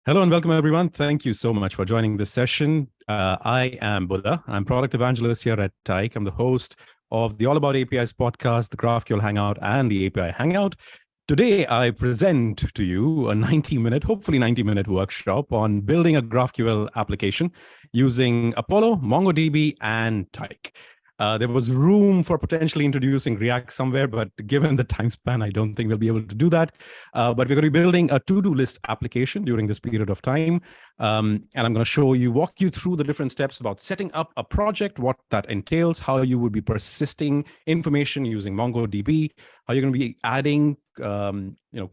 Hello and welcome, everyone. Thank you so much for joining this session. I am Budha. I'm product evangelist here at Tyk. I'm the host of the All About APIs podcast, the GraphQL Hangout, and the API Hangout. Today, I present to you a 90-minute, hopefully 90-minute workshop on building a GraphQL application using Apollo, MongoDB, and Tyk. There was room for potentially introducing React somewhere, but given the time span, I don't think we'll be able to do that. But we're going to be building a to-do list application during this period of time. And I'm going to walk you through the different steps about setting up a project, what that entails, how you would be persisting information using MongoDB, how you're going to be adding,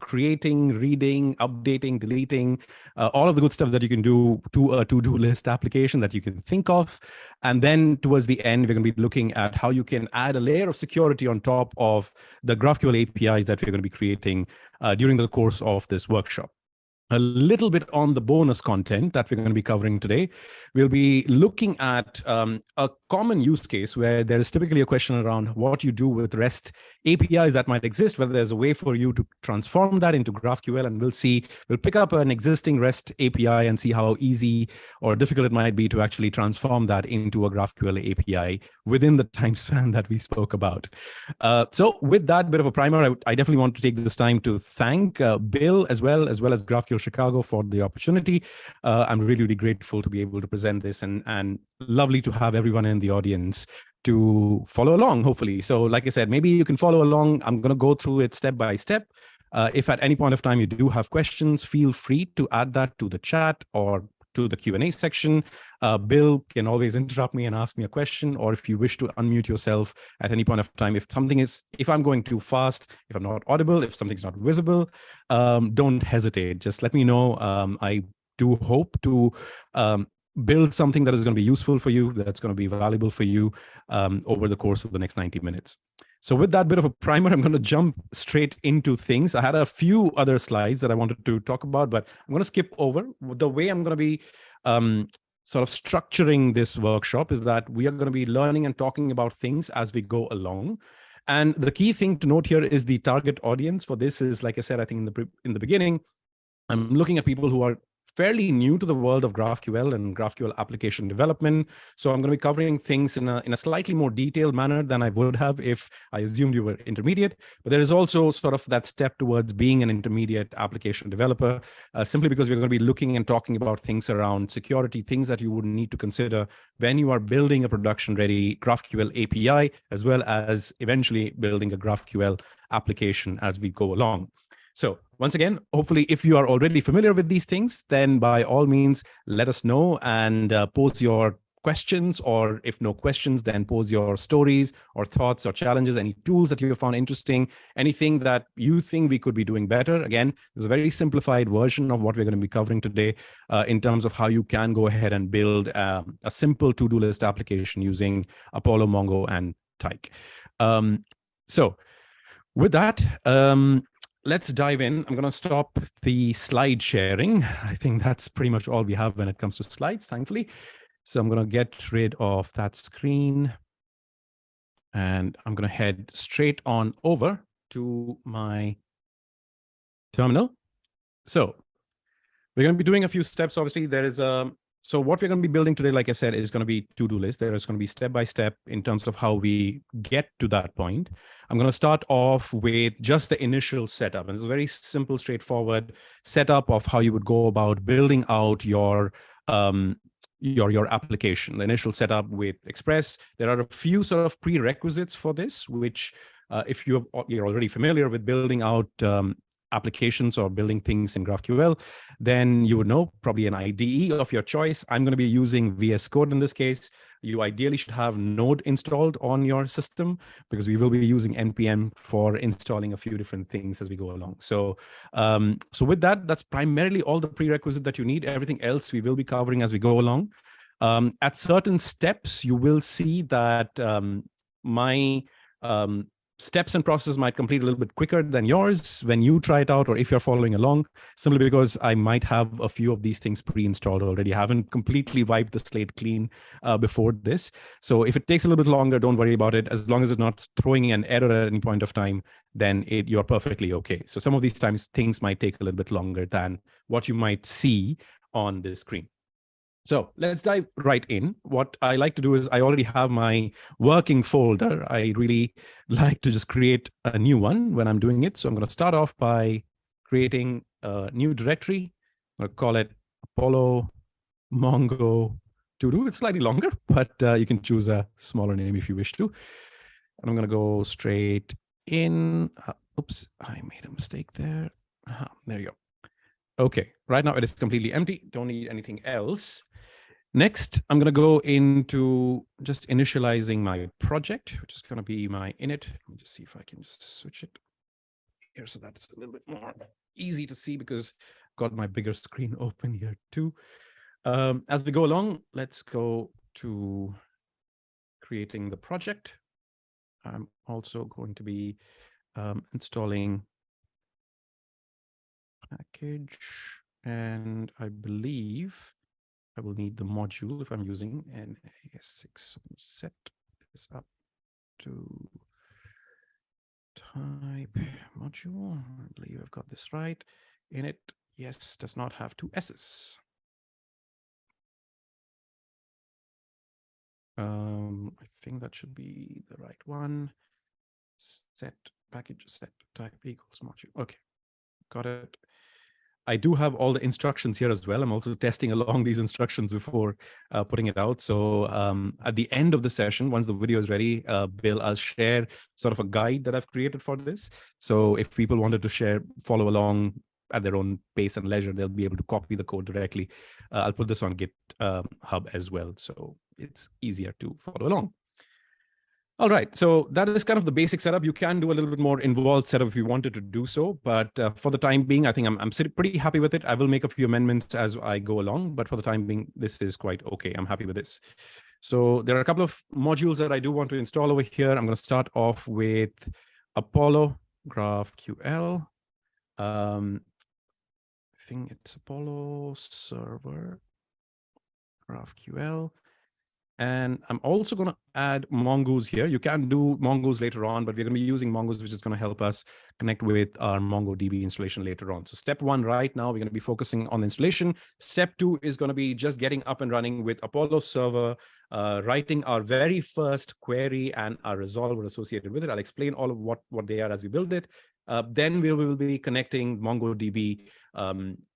creating, reading, updating, deleting, all of the good stuff that you can do to a to-do list application that you can think of. And then towards the end, we're going to be looking at how you can add a layer of security on top of the GraphQL APIs that we're going to be creating during the course of this workshop. A little bit on the bonus content that we're going to be covering today. We'll be looking at a common use case where there is typically a question around what you do with REST APIs that might exist, whether there's a way for you to transform that into GraphQL. And we'll pick up an existing REST API and see how easy or difficult it might be to actually transform that into a GraphQL API within the time span that we spoke about. So with that bit of a primer, I definitely want to take this time to thank Bill as well as GraphQL Chicago for the opportunity. I'm really, really grateful to be able to present this and lovely to have everyone in the audience to follow along, hopefully. So like I said, maybe you can follow along. I'm going to go through it step by step. If at any point of time you do have questions, feel free to add that to the chat or to the Q&A section. Bill can always interrupt me and ask me a question, or if you wish to unmute yourself at any point of time, if I'm going too fast, if I'm not audible, if something's not visible, don't hesitate. Just let me know. I do hope to build something that is going to be useful for you, that's going to be valuable for you over the course of the next 90 minutes. So with that bit of a primer, I'm going to jump straight into things. I had a few other slides that I wanted to talk about, but I'm going to skip over. The way I'm going to be sort of structuring this workshop is that we are going to be learning and talking about things as we go along. And the key thing to note here is the target audience for this is, like I said, I think in the beginning, I'm looking at people who are fairly new to the world of GraphQL and GraphQL application development. So I'm going to be covering things in a slightly more detailed manner than I would have if I assumed you were intermediate. But there is also sort of that step towards being an intermediate application developer, simply because we're going to be looking and talking about things around security, things that you would need to consider when you are building a production-ready GraphQL API, as well as eventually building a GraphQL application as we go along. So once again, hopefully, if you are already familiar with these things, then by all means, let us know and pose your questions, or if no questions, then pose your stories or thoughts or challenges, any tools that you have found interesting, anything that you think we could be doing better. Again, there's a very simplified version of what we're going to be covering today in terms of how you can go ahead and build a simple to-do list application using Apollo, Mongo, and Tyk. So with that, let's dive in. I'm going to stop the slide sharing. I think that's pretty much all we have when it comes to slides, thankfully. So I'm going to get rid of that screen. And I'm going to head straight on over to my terminal. So we're going to be doing a few steps. Obviously, so what we're going to be building today, like I said, is going to be to-do list. There is going to be step-by-step in terms of how we get to that point. I'm going to start off with just the initial setup. And it's a very simple, straightforward setup of how you would go about building out your application, the initial setup with Express. There are a few sort of prerequisites for this, which if you're already familiar with building out applications or building things in GraphQL, then you would know probably an IDE of your choice. I'm going to be using VS Code in this case. You ideally should have Node installed on your system because we will be using NPM for installing a few different things as we go along. So, so with that, that's primarily all the prerequisite that you need. Everything else we will be covering as we go along. At certain steps, you will see that my steps and processes might complete a little bit quicker than yours when you try it out, or if you're following along, simply because I might have a few of these things pre-installed already. I haven't completely wiped the slate clean before this. So if it takes a little bit longer, don't worry about it. As long as it's not throwing an error at any point of time, then you're perfectly okay. So some of these times things might take a little bit longer than what you might see on the screen. So let's dive right in. What I like to do is I already have my working folder. I really like to just create a new one when I'm doing it. So I'm going to start off by creating a new directory. I'm going to call it Apollo Mongo ToDo. It's slightly longer, but you can choose a smaller name if you wish to. And I'm going to go straight in. Oops, I made a mistake there. There you go. Okay, right now it is completely empty. Don't need anything else. Next, I'm going to go into just initializing my project, which is going to be my init. Let me just see if I can just switch it here so that it's a little bit more easy to see, because I've got my bigger screen open here too. As we go along, let's go to creating the project. I'm also going to be installing package, and I believe I will need the module if I'm using an AS6. Set this up to type module. I believe I've got this right. Init, yes, does not have two S's. I think that should be the right one. Set package set type equals module. Okay, got it. I do have all the instructions here as well. I'm also testing along these instructions before putting it out. So at the end of the session, once the video is ready, Bill, I'll share sort of a guide that I've created for this. So if people wanted to follow along at their own pace and leisure, they'll be able to copy the code directly. I'll put this on GitHub as well, so it's easier to follow along. All right, so that is kind of the basic setup. You can do a little bit more involved setup if you wanted to do so, but for the time being, I think I'm pretty happy with it. I will make a few amendments as I go along, but for the time being, this is quite okay. I'm happy with this. So there are a couple of modules that I do want to install over here. I'm going to start off with Apollo GraphQL. I think it's Apollo server GraphQL. And I'm also going to add Mongoose here. You can do Mongoose later on, but we're going to be using Mongoose, which is going to help us connect with our MongoDB installation later on. So step one right now, we're going to be focusing on the installation. Step two is going to be just getting up and running with Apollo server, writing our very first query and our resolver associated with it. I'll explain all of what they are as we build it. Then we will be connecting MongoDB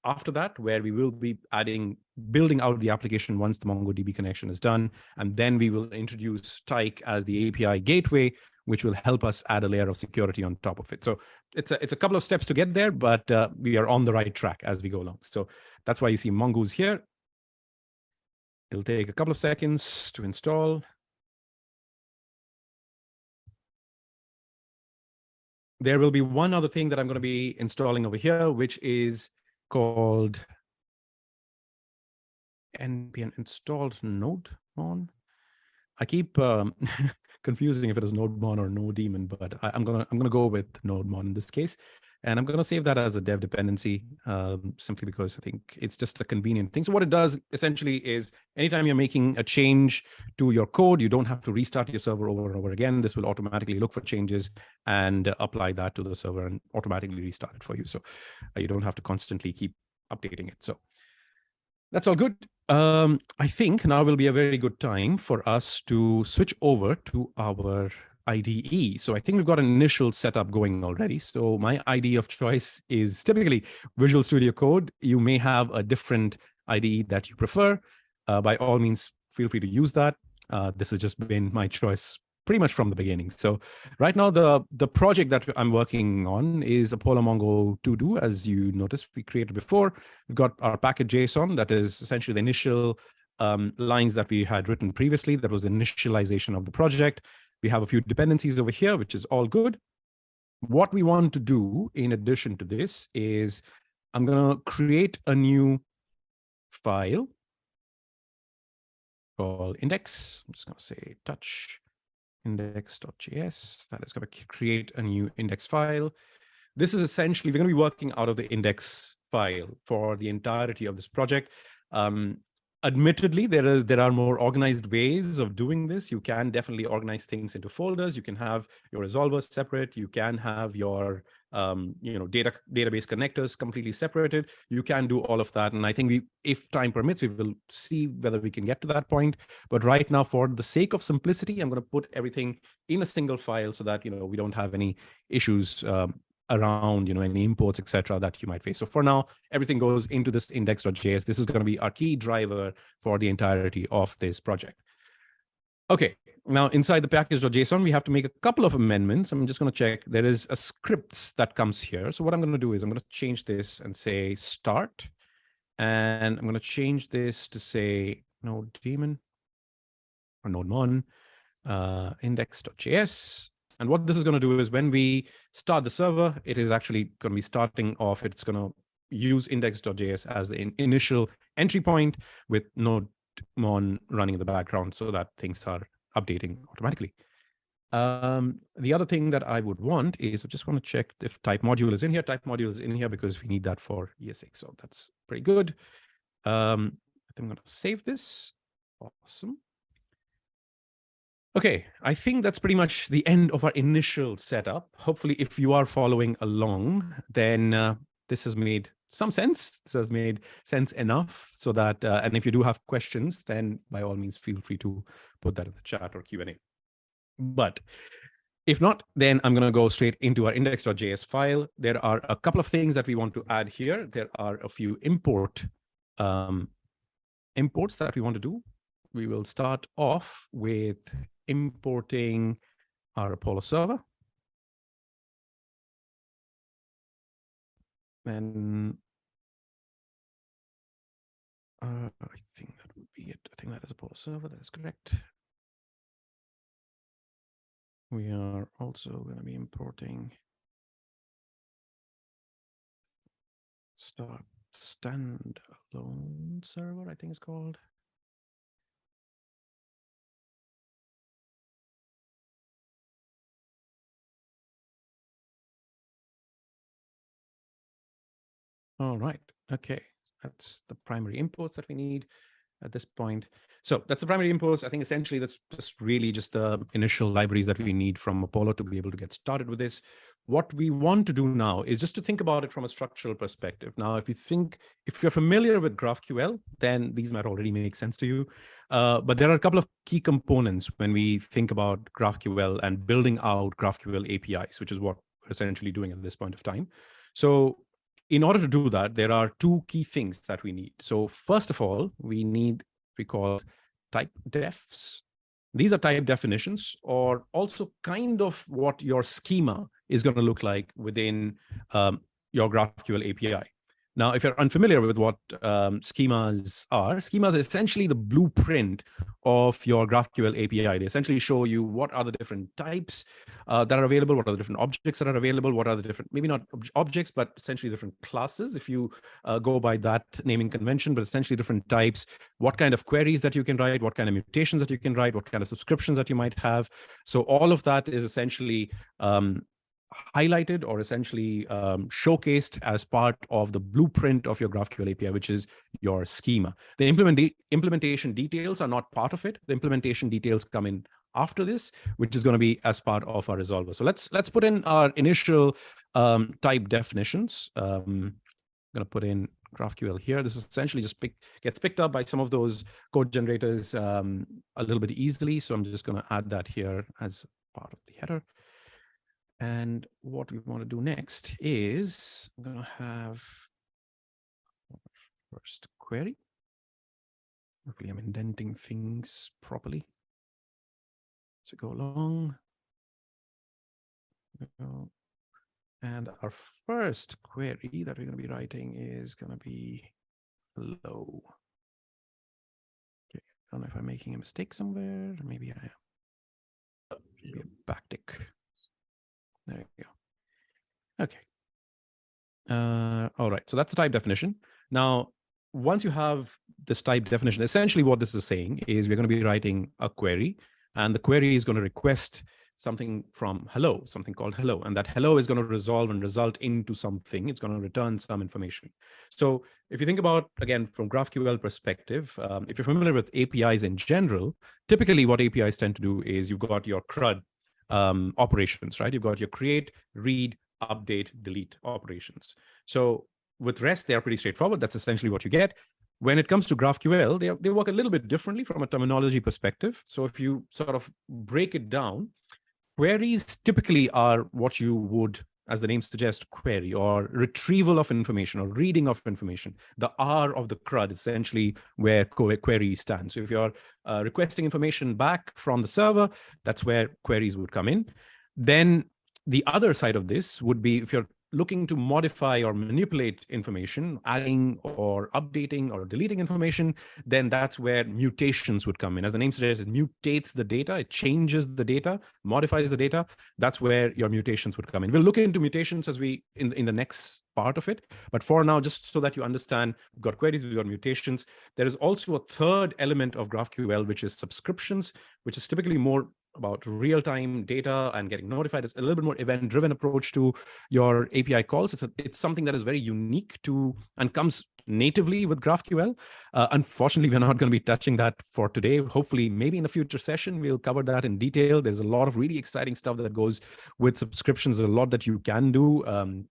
after that, where we will be building out the application once the MongoDB connection is done. And then we will introduce Tyk as the API gateway, which will help us add a layer of security on top of it. So it's a couple of steps to get there, but we are on the right track as we go along. So that's why you see Mongoose here. It'll take a couple of seconds to install. There will be one other thing that I'm going to be installing over here, which is called npm installed nodemon. I keep confusing if it is nodemon or nodaemon, but I'm gonna go with nodemon in this case, and I'm gonna save that as a dev dependency simply because I think it's just a convenient thing. So what it does essentially is anytime you're making a change to your code, you don't have to restart your server over and over again. This will automatically look for changes and apply that to the server and automatically restart it for you. So you don't have to constantly keep updating it. So that's all good. I think now will be a very good time for us to switch over to our IDE. So I think we've got an initial setup going already. So my IDE of choice is typically Visual Studio Code. You may have a different IDE that you prefer. By all means, feel free to use that. This has just been my choice pretty much from the beginning. So right now, the project that I'm working on is Apollo Mongo ToDo. As you noticed, we created before. We've got our package JSON. That is essentially the initial lines that we had written previously. That was the initialization of the project. We have a few dependencies over here, which is all good. What we want to do in addition to this is I'm going to create a new file called index. I'm just going to say touch index.js. That is going to create a new index file. This is essentially, we're going to be working out of the index file for the entirety of this project. Admittedly, there are more organized ways of doing this. You can definitely organize things into folders. You can have your resolvers separate. You can have your database connectors completely separated. You can do all of that. And I think if time permits, we will see whether we can get to that point. But right now, for the sake of simplicity, I'm going to put everything in a single file so that we don't have any issues around any imports, etc., that you might face. So for now, everything goes into this index.js. This is going to be our key driver for the entirety of this project. Okay, now inside the package.json, we have to make a couple of amendments. I'm just going to check. There is a scripts that comes here. So what I'm going to do is I'm going to change this and say start. And I'm going to change this to say node daemon or node mon index.js. And what this is going to do is when we start the server, it is actually going to be starting off. It's going to use index.js as the initial entry point with node mon running in the background so that things are updating automatically. The other thing that I would want is I just want to check if type module is in here. Type module is in here because we need that for ES6. So that's pretty good. I think I'm going to save this. Awesome. Okay, I think that's pretty much the end of our initial setup. Hopefully, if you are following along, then this has made some sense. This has made sense enough so that, and if you do have questions, then by all means, feel free to put that in the chat or Q&A. But if not, then I'm going to go straight into our index.js file. There are a couple of things that we want to add here. There are a few imports that we want to do. We will start off with importing our Apollo server. And I think that would be it. I think that is Apollo server. That is correct. We are also going to be importing standalone server, I think it's called. All right. Okay. That's the primary imports that we need at this point. So that's the primary imports. I think essentially that's just really just the initial libraries that we need from Apollo to be able to get started with this. What we want to do now is just to think about it from a structural perspective. Now, if you're familiar with GraphQL, then these might already make sense to you. But there are a couple of key components when we think about GraphQL and building out GraphQL APIs, which is what we're essentially doing at this point of time. So in order to do that, there are two key things that we need. So first of all, we call type defs. These are type definitions, or also kind of what your schema is going to look like within your GraphQL API. Now, if you're unfamiliar with what schemas are essentially the blueprint of your GraphQL API. They essentially show you what are the different types that are available, what are the different objects that are available, what are the different, maybe not objects, but essentially different classes, if you go by that naming convention, but essentially different types, what kind of queries that you can write, what kind of mutations that you can write, what kind of subscriptions that you might have. So all of that is essentially highlighted or essentially showcased as part of the blueprint of your GraphQL API, which is your schema. The implementation details are not part of it. The implementation details come in after this, which is going to be as part of our resolver. So let's put in our initial type definitions. I'm going to put in GraphQL here. This is essentially just gets picked up by some of those code generators a little bit easily. So I'm just going to add that here as part of the header. And what we want to do next is I'm going to have first query. Hopefully I'm indenting things properly as we go along. And our first query that we're going to be writing is going to be hello. Okay, I don't know if I'm making a mistake somewhere. Maybe I am. Maybe a backtick. There you go. Okay. All right. So that's the type definition. Now, once you have this type definition, essentially what this is saying is we're going to be writing a query And the query is going to request something from hello, something called hello. And that hello is going to resolve and result into something. It's going to return some information. So if you think about, again, from GraphQL perspective, if you're familiar with APIs in general, typically what APIs tend to do is you've got your CRUD operations, right? You've got your create, read, update, delete operations. So with REST, they are pretty straightforward. That's essentially what you get. When it comes to GraphQL, they work a little bit differently from a terminology perspective. So if you sort of break it down, queries typically are what you would, as the name suggests, query, or retrieval of information or reading of information. The R of the CRUD is essentially where query stands. So if you're requesting information back from the server, that's where queries would come in. Then the other side of this would be if you're looking to modify or manipulate information, adding or updating or deleting information, then that's where mutations would come in. As the name suggests, it mutates the data, it changes the data, modifies the data. That's where your mutations would come in. We'll look into mutations as we in the next part of it. But for now, just so that you understand, we've got queries, we've got mutations. There is also a third element of GraphQL, which is subscriptions, which is typically more about real-time data and getting notified. It's a little bit more event-driven approach to your API calls. It's something that is very unique to and comes natively with GraphQL. Unfortunately, we're not going to be touching that for today. Hopefully, maybe in a future session, we'll cover that in detail. There's a lot of really exciting stuff that goes with subscriptions. There's a lot that you can do.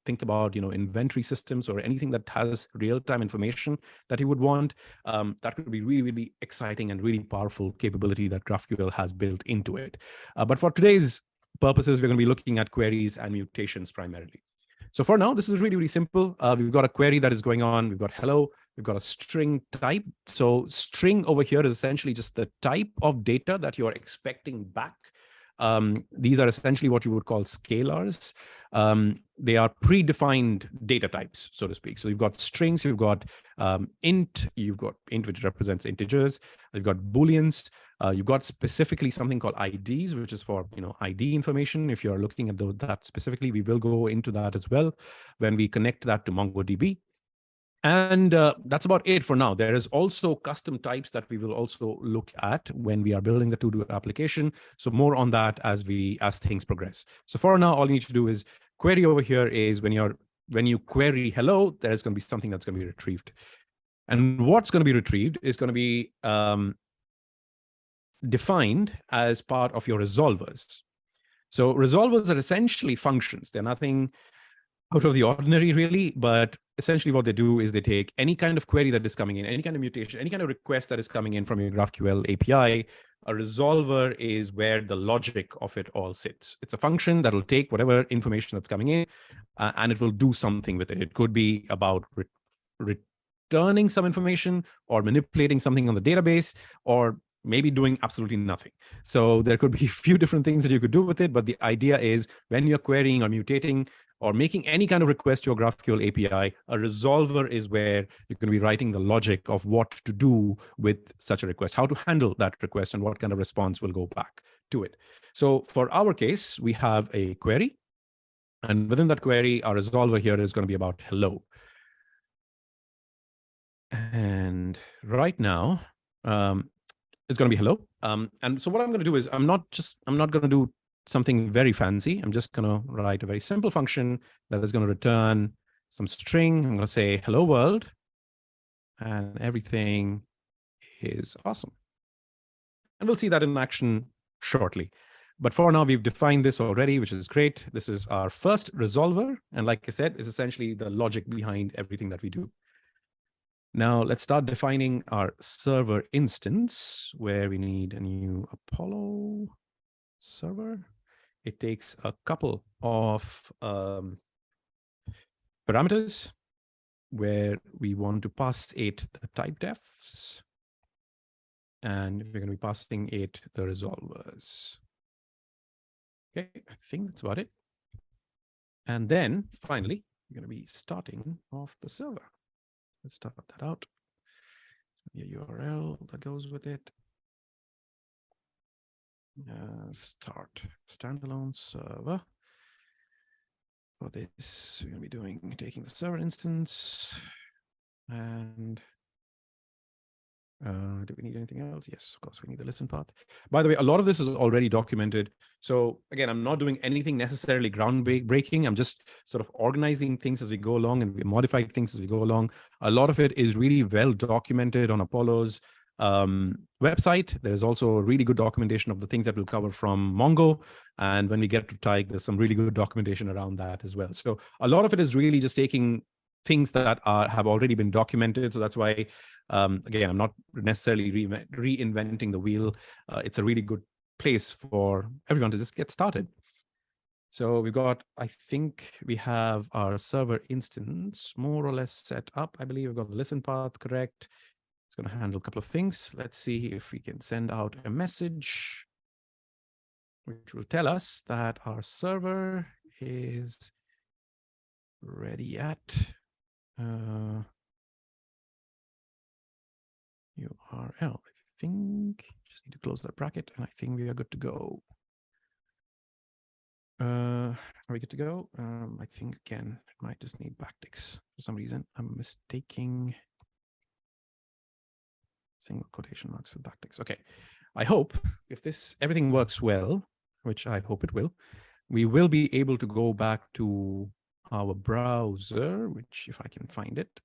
Think about, inventory systems or anything that has real-time information that you would want. That could be really, really exciting and really powerful capability that GraphQL has built into it. But for today's purposes, we're going to be looking at queries and mutations primarily. So for now, this is really, really simple. We've got a query that is going on. We've got hello. We've got a string type. So string over here is essentially just the type of data that you're expecting back. These are essentially what you would call scalars. They are predefined data types, so to speak. So you've got strings, you've got int, which represents integers, you've got booleans, you've got specifically something called IDs, which is for ID information. If you're looking at that specifically, we will go into that as well when we connect that to MongoDB. And that's about it for now. There is also custom types that we will also look at when we are building the ToDo application. So more on that as things progress. So for now, all you need to do is query over here is when you query hello, there's going to be something that's going to be retrieved. And what's going to be retrieved is going to be defined as part of your resolvers. So resolvers are essentially functions. They're nothing out of the ordinary, really, but essentially what they do is they take any kind of query that is coming in, any kind of mutation, any kind of request that is coming in from your GraphQL API. A resolver is where the logic of it all sits. It's a function that will take whatever information that's coming in and it will do something with it. It could be about returning some information or manipulating something on the database, or maybe doing absolutely nothing. So there could be a few different things that you could do with it, but the idea is when you're querying or mutating or making any kind of request to your GraphQL API, a resolver is where you're going to be writing the logic of what to do with such a request, how to handle that request, and what kind of response will go back to it. So for our case, we have a query. And within that query, our resolver here is going to be about hello. And right now, it's going to be hello. And so what I'm going to do is I'm not going to do something very fancy. I'm just going to write a very simple function that is going to return some string. I'm going to say hello world, and everything is awesome. And we'll see that in action shortly. But for now, we've defined this already, which is great. This is our first resolver. And like I said, it's essentially the logic behind everything that we do. Now let's start defining our server instance where we need a new Apollo server. It takes a couple of parameters where we want to pass it the type defs, and we're going to be passing it the resolvers. Okay, I think that's about it. And then finally, we're going to be starting off the server. Let's start that out. The URL that goes with it. Start standalone server. For this, we're going to be taking the server instance, and Do we need anything else? Yes, of course, we need the listen path. By the way, a lot of this is already documented. So again, I'm not doing anything necessarily groundbreaking. I'm just sort of organizing things as we go along, and we modify things as we go along. A lot of it is really well documented on Apollo's website. There's also really good documentation of the things that we'll cover from Mongo. And when we get to Tyk, there's some really good documentation around that as well. So a lot of it is really just taking things that have already been documented. So that's why, again, I'm not necessarily reinventing the wheel. It's a really good place for everyone to just get started. So we've got, I think we have our server instance more or less set up. I believe we've got the listen path correct. It's going to handle a couple of things. Let's see if we can send out a message which will tell us that our server is ready at URL. I think just need to close that bracket, and I think we are good to go. Are we good to go? I think again it might just need backticks for some reason. I'm mistaking single quotation marks for backticks. Okay, I hope if everything works well, which I hope it will, we will be able to go back to our browser, which if I can find it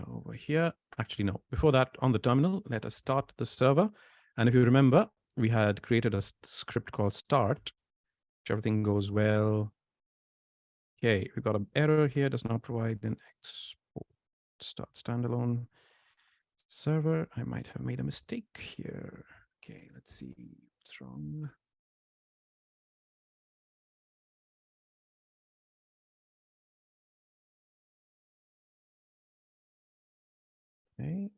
over here. Actually, no, before that, on the terminal, let us start the server. And if you remember, we had created a script called start, which everything goes well. Okay, we've got an error here, does not provide an export start standalone server. I might have made a mistake here. Okay, let's see what's wrong. Okay,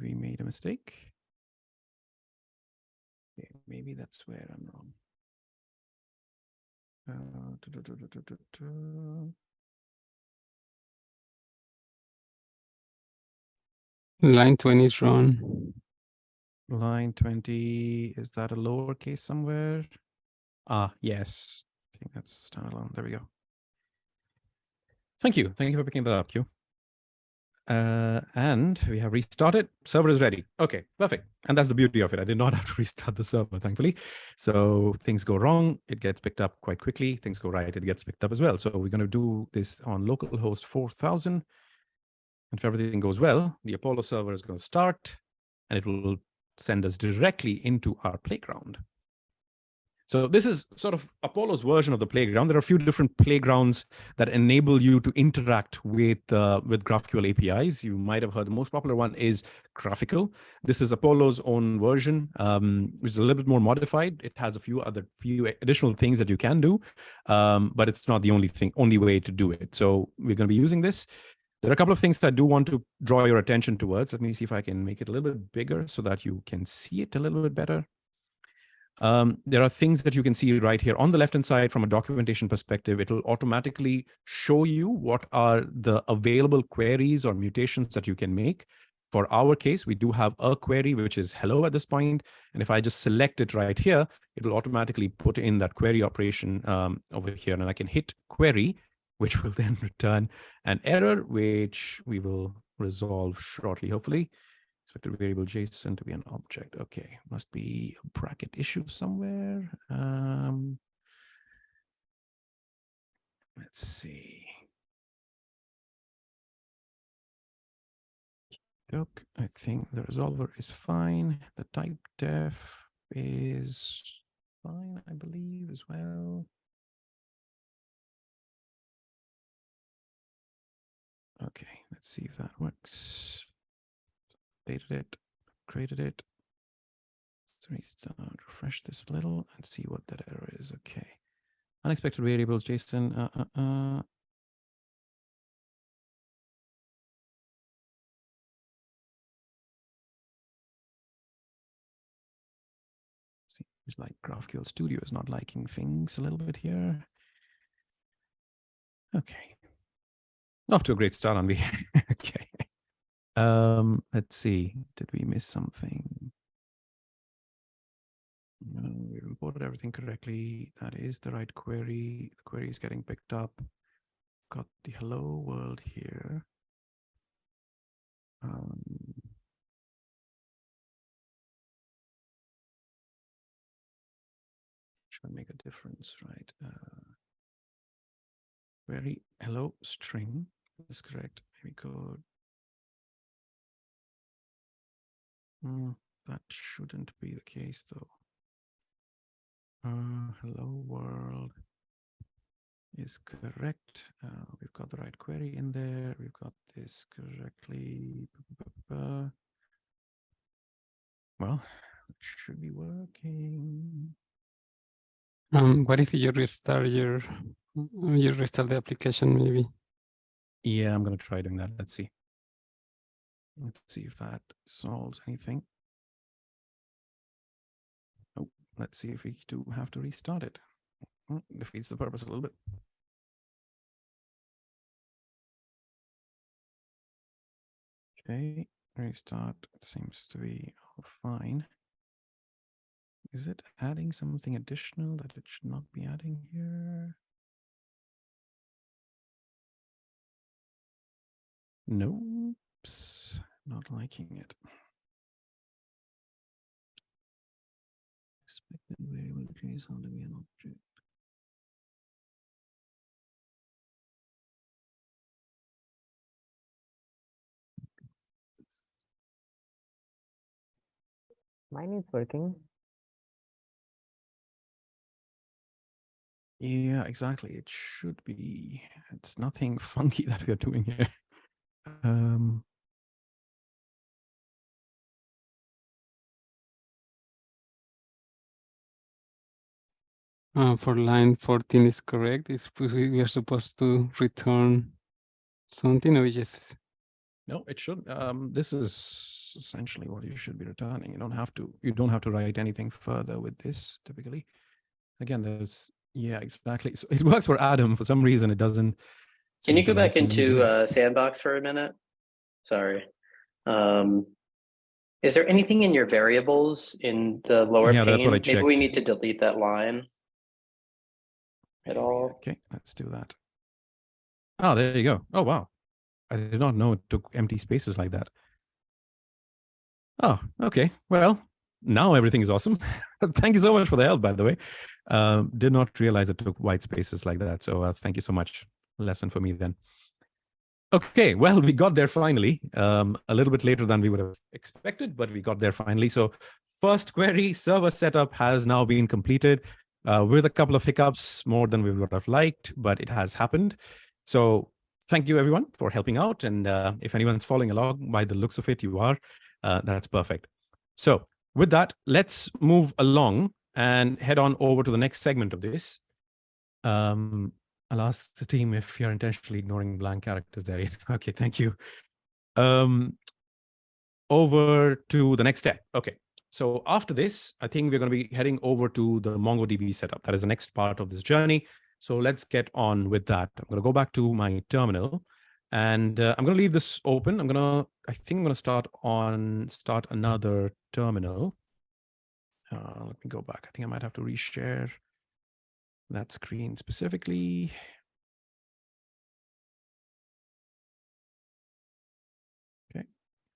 we made a mistake. Okay, maybe that's where I'm wrong. Line 20 is wrong. Line 20, is that a lowercase somewhere? Ah, yes. I think that's standalone. There we go. Thank you. Thank you for picking that up, Q. And we have restarted. Server is ready. Okay, perfect. And that's the beauty of it. I did not have to restart the server, thankfully. So things go wrong, it gets picked up quite quickly. Things go right, it gets picked up as well. So we're going to do this on localhost 4000. And if everything goes well, the Apollo server is going to start, and it will send us directly into our playground. So this is sort of Apollo's version of the playground. There are a few different playgrounds that enable you to interact with GraphQL APIs. You might have heard the most popular one is Graphical. This is Apollo's own version, which is a little bit more modified. It has a few additional things that you can do, but it's not the only way to do it. So we're going to be using this. There are a couple of things that I do want to draw your attention towards. Let me see if I can make it a little bit bigger so that you can see it a little bit better. There are things that you can see right here on the left-hand side from a documentation perspective. It will automatically show you what are the available queries or mutations that you can make. For our case, we do have a query, which is hello at this point. And if I just select it right here, it will automatically put in that query operation over here. And I can hit query, which will then return an error, which we will resolve shortly, hopefully. Expected variable JSON to be an object. Okay, must be a bracket issue somewhere. Let's see. Look, I think the resolver is fine. The type def is fine, I believe, as well. Okay, let's see if that works. Updated it, created it. So restart, refresh this a little and see what that error is. Okay. Unexpected variables, JSON. Seems like GraphQL Studio is not liking things a little bit here. Okay. Off to a great start on the okay. Let's see. Did we miss something? No, we imported everything correctly. That is the right query. The query is getting picked up. Got the hello world here. Should make a difference, right? Query hello string is correct. Maybe code. That shouldn't be the case though. Hello world is correct. We've got the right query in there. We've got this correctly. Well, it should be working. What if you restart the application maybe? Yeah, I'm gonna try doing that. Let's see. Let's see if that solves anything. Oh, let's see if we do have to restart it. Defeats the purpose a little bit. Okay, restart seems to be fine. Is it adding something additional that it should not be adding here? Nope, not liking it. Expected variable case how to be an object. Mine is working. Yeah, exactly. It should be. It's nothing funky that we are doing here. For line 14 is correct. We are supposed to return something, or just no, it should. This is essentially what you should be returning. You don't have to write anything further with this typically. Again, there's exactly. So it works for Adam. For some reason, it doesn't. Can you go back into Sandbox for a minute? Sorry. Is there anything in your variables in the lower pane? That's what I checked. Maybe we need to delete that line at all. Okay, let's do that. Oh, there you go. Oh, wow. I did not know it took empty spaces like that. Oh, okay. Well, now everything is awesome. Thank you so much for the help, by the way. Did not realize it took white spaces like that. So thank you so much. Lesson for me then. Okay, well, we got there finally. A little bit later than we would have expected, but we got there finally. So first query server setup has now been completed with a couple of hiccups, more than we would have liked, but it has happened. So thank you everyone for helping out. And if anyone's following along, by the looks of it, you are, that's perfect. So with that, let's move along and head on over to the next segment of this. I'll ask the team if you're intentionally ignoring blank characters there. Okay, thank you. Over to the next step. Okay, so after this, I think we're going to be heading over to the MongoDB setup. That is the next part of this journey. So let's get on with that. I'm going to go back to my terminal, and I'm going to leave this open. I think I'm going to start another terminal. Let me go back. I think I might have to reshare that screen specifically. Okay,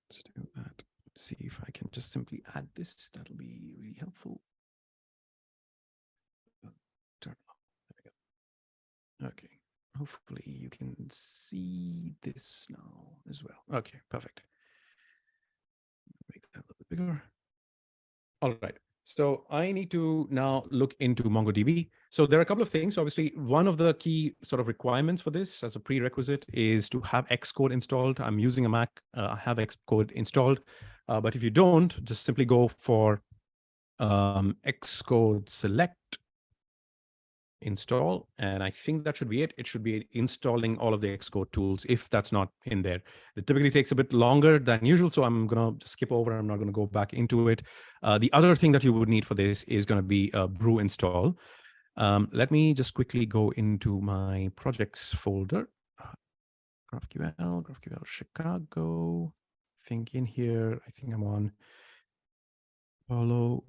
let's do that. Let's see if I can just simply add this. That'll be really helpful. There we go. Okay, hopefully you can see this now as well. Okay, perfect. Make that a little bit bigger. All right. So I need to now look into MongoDB. So there are a couple of things. Obviously, one of the key sort of requirements for this as a prerequisite is to have Xcode installed. I'm using a Mac. I have Xcode installed. But if you don't, just simply go for Xcode select install. And I think that should be it. It should be installing all of the Xcode tools if that's not in there. It typically takes a bit longer than usual, so I'm going to skip over. I'm not going to go back into it. The other thing that you would need for this is going to be a brew install. Let me just quickly go into my projects folder. GraphQL Chicago. I think in here, I think I'm on follow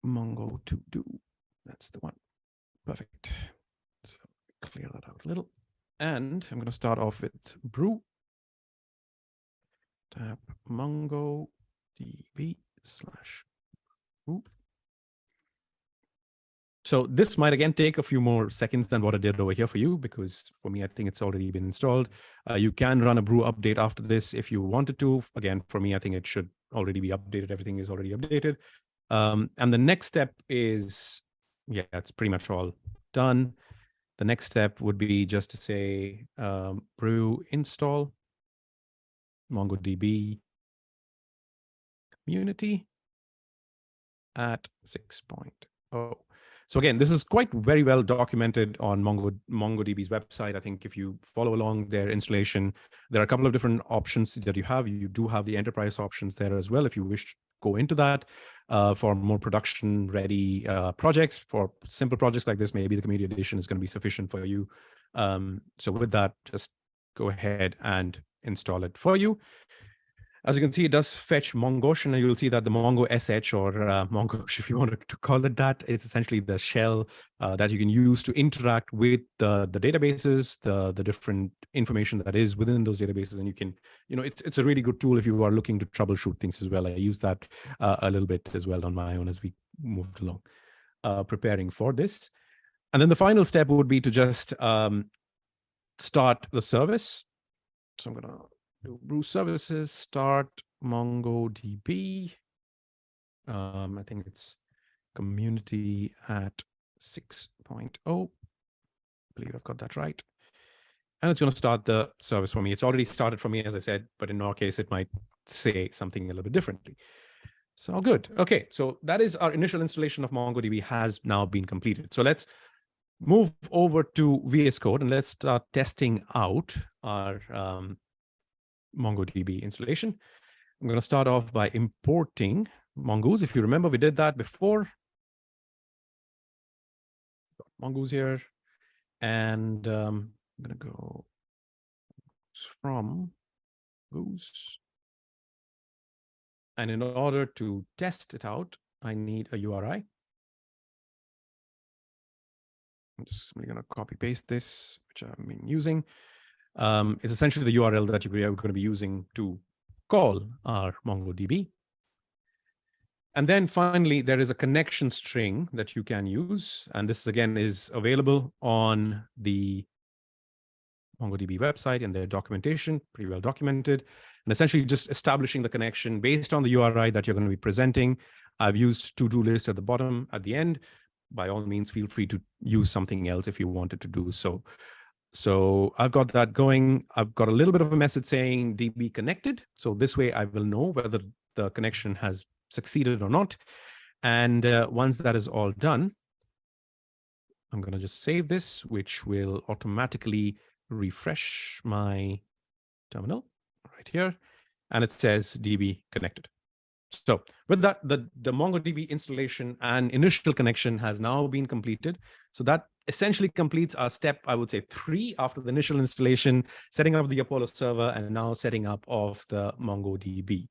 Mongo to do. That's the one. Perfect. So clear that out a little. And I'm going to start off with brew. Tap MongoDB /. So this might again take a few more seconds than what I did over here for you, because for me, I think it's already been installed. You can run a brew update after this if you wanted to. Again, for me, I think it should already be updated. Everything is already updated. And the next step is, yeah, it's pretty much all done. The next step would be just to say brew install MongoDB community at 6.0. So again, this is quite very well documented on MongoDB's website. I think if you follow along their installation, there are a couple of different options that you have. You do have the enterprise options there as well if you wish to go into that for more production-ready projects. For simple projects like this, maybe the community edition is going to be sufficient for you. So with that, just go ahead and install it for you. As you can see, it does fetch Mongotion, and you'll see that the Mongo SH, or Mongosh, if you want to call it that, it's essentially the shell that you can use to interact with the databases, the different information that is within those databases. And you can, it's a really good tool if you are looking to troubleshoot things as well. I use that a little bit as well on my own as we moved along, preparing for this. And then the final step would be to just start the service. So I'm going to do brew services, start MongoDB. I think it's community at 6.0. I believe I've got that right. And it's going to start the service for me. It's already started for me, as I said, but in our case, it might say something a little bit differently. So good. Okay, so that is our initial installation of MongoDB has now been completed. So let's move over to VS Code and let's start testing out our MongoDB installation. I'm going to start off by importing Mongoose. If you remember, we did that before. Mongoose here. And I'm going to go from Goose. And in order to test it out, I need a URI. I'm just going to copy paste this, which I've been using. It's essentially the URL that you're going to be using to call our MongoDB. And then finally, there is a connection string that you can use. And this again is available on the MongoDB website and their documentation, pretty well documented. And essentially just establishing the connection based on the URI that you're going to be presenting. I've used to-do list at the bottom, at the end. By all means, feel free to use something else if you wanted to do so. So I've got that going. I've got a little bit of a message saying DB connected. So this way I will know whether the connection has succeeded or not. And once that is all done, I'm going to just save this, which will automatically refresh my terminal right here. And it says DB connected. So with that, the MongoDB installation and initial connection has now been completed. So that essentially completes our step, I would say 3 after the initial installation, setting up the Apollo server, and now setting up of the MongoDB.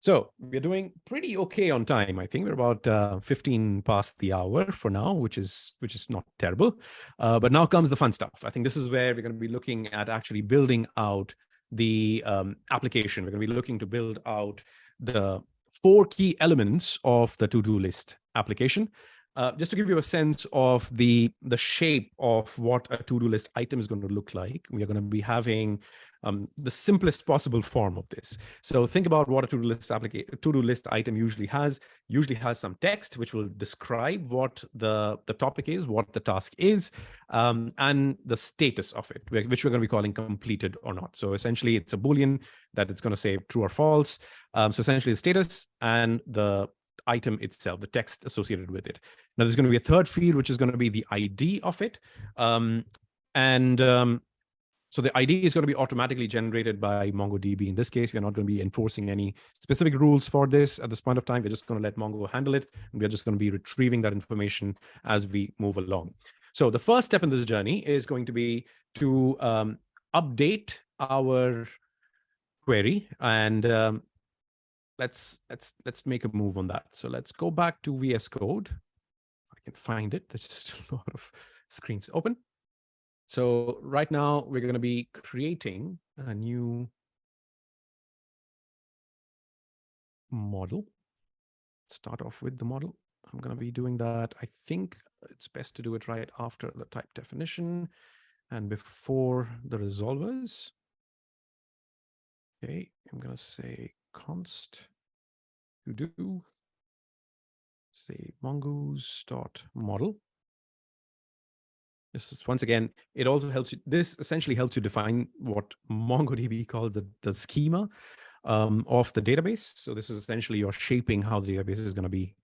So we're doing pretty okay on time. I think we're about 15 past the hour for now, which is not terrible. But now comes the fun stuff. I think this is where we're going to be looking at actually building out the application. We're going to be looking to build out the 4 key elements of the to-do list application. Just to give you a sense of the shape of what a to-do list item is going to look like, we are going to be having the simplest possible form of this. So think about what a to-do list item usually has some text which will describe what the topic is, what the task is, and the status of it, which we're going to be calling completed or not. So essentially it's a Boolean that it's going to say true or false. So essentially the status and the item itself, the text associated with it. Now there's going to be a third field, which is going to be the ID of it. So the ID is going to be automatically generated by MongoDB. In this case, we're not going to be enforcing any specific rules for this at this point of time. We're just going to let Mongo handle it. And we're just going to be retrieving that information as we move along. So the first step in this journey is going to be to update our query. And let's make a move on that. So let's go back to VS Code. If I can find it. There's just a lot of screens open. So right now we're going to be creating a new model. Start off with the model. I'm going to be doing that. I think it's best to do it right after the type definition and before the resolvers. Okay, I'm going to say const ToDo, say mongoose.model. This is, once again, it also helps you, this essentially helps you define what MongoDB calls the schema of the database. So this is essentially you're shaping how the database is going to be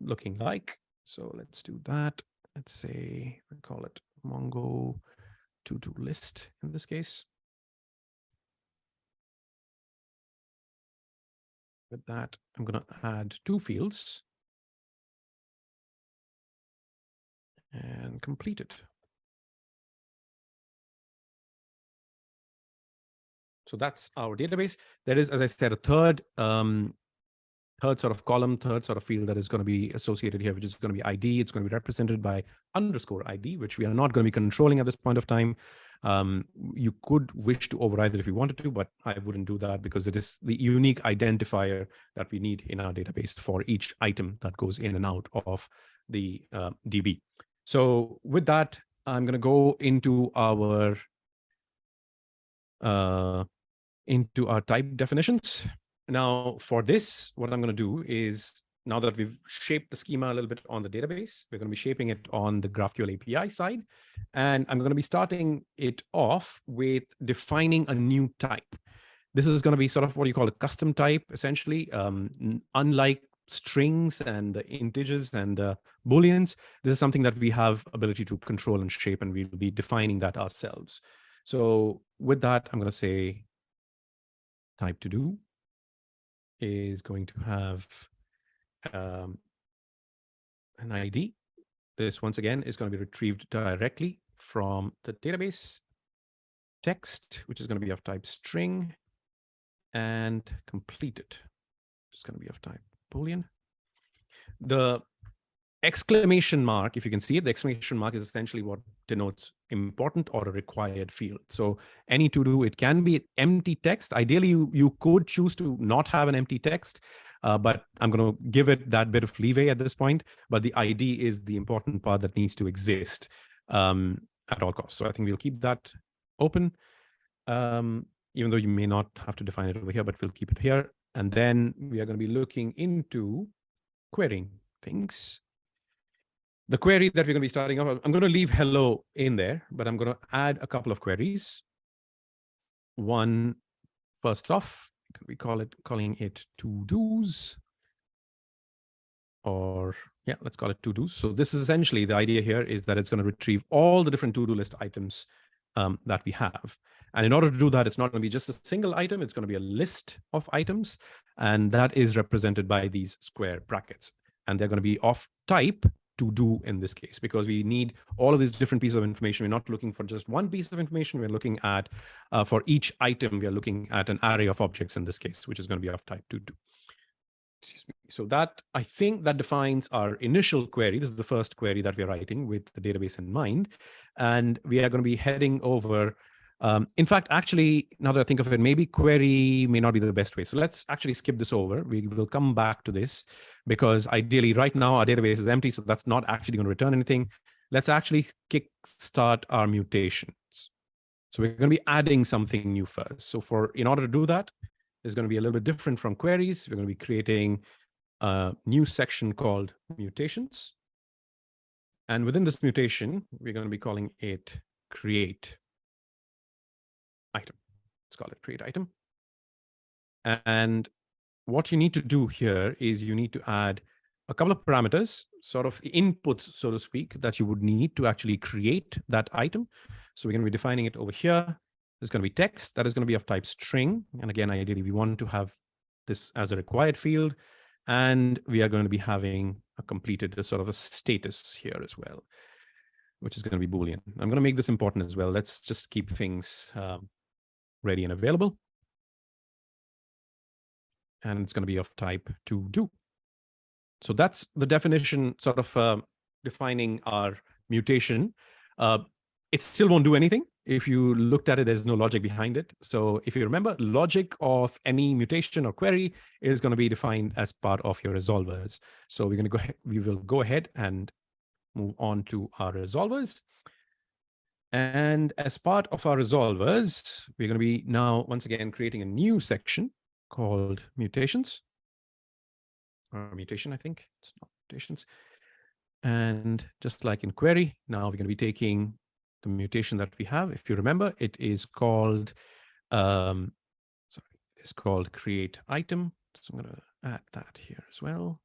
looking like. So let's do that. Let's say we call it Mongo ToDo list in this case. With that, I'm going to add 2 fields and complete it. So that's our database. There is, as I said, a third sort of column, third sort of field that is going to be associated here, which is going to be ID. It's going to be represented by _ID, which we are not going to be controlling at this point of time. You could wish to override it if you wanted to, but I wouldn't do that because it is the unique identifier that we need in our database for each item that goes in and out of the DB. So with that, I'm going to go into our type definitions. Now for this, what I'm going to do is, now that we've shaped the schema a little bit on the database, we're going to be shaping it on the GraphQL API side. And I'm going to be starting it off with defining a new type. This is going to be sort of what you call a custom type, essentially. Unlike strings and the integers and the booleans, this is something that we have ability to control and shape, and we'll be defining that ourselves. So with that, I'm going to say type ToDo is going to have an ID. This, once again, is going to be retrieved directly from the database. Text, which is going to be of type string, and completed, which is going to be of type Boolean. The exclamation mark, if you can see it, the exclamation mark is essentially what denotes important or a required field. So any ToDo, it can be empty text. Ideally, you could choose to not have an empty text, but I'm going to give it that bit of leeway at this point. But the ID is the important part that needs to exist at all costs. So I think we'll keep that open, even though you may not have to define it over here, but we'll keep it here. And then we are going to be looking into querying things. The query that we're going to be starting off, I'm going to leave hello in there, but I'm going to add a couple of queries. One, first off, we calling it ToDos, or yeah, let's call it ToDos. So this is essentially the idea here is that it's going to retrieve all the different ToDo list items that we have. And in order to do that, it's not going to be just a single item. It's going to be a list of items, and that is represented by these square brackets. And they're going to be of type ToDo in this case, because we need all of these different pieces of information. We're not looking for just one piece of information. We're looking at, for each item, we are looking at an array of objects in this case, which is going to be of type ToDo. Excuse me. So that, I think that defines our initial query. This is the first query that we're writing with the database in mind. And we are going to be heading over. In fact, actually, now that I think of it, maybe query may not be the best way. So let's actually skip this over. We will come back to this because ideally right now our database is empty. So that's not actually going to return anything. Let's actually kickstart our mutations. So we're going to be adding something new first. So in order to do that, it's going to be a little bit different from queries. We're going to be creating a new section called mutations. And within this mutation, we're going to be calling it create item. Let's call it create item. And what you need to do here is you need to add a couple of parameters, sort of inputs, so to speak, that you would need to actually create that item. So we're going to be defining it over here. There's going to be text that is going to be of type string. And again, ideally, we want to have this as a required field. And we are going to be having a completed sort of a status here as well, which is going to be Boolean. I'm going to make this important as well. Let's just keep things ready and available. And it's going to be of type ToDo. So that's the definition, sort of defining our mutation. It still won't do anything. if you looked at it, there's no logic behind it. So if you remember, logic of any mutation or query is going to be defined as part of your resolvers. So we're going to go ahead, we will go ahead and move on to our resolvers. And as part of our resolvers, we're going to be now, once again, creating a new section called mutations. Or mutation, I think. It's not mutations. And just like in query, now we're going to be taking the mutation that we have. If you remember, it is called, it's called create item. So I'm going to add that here as well.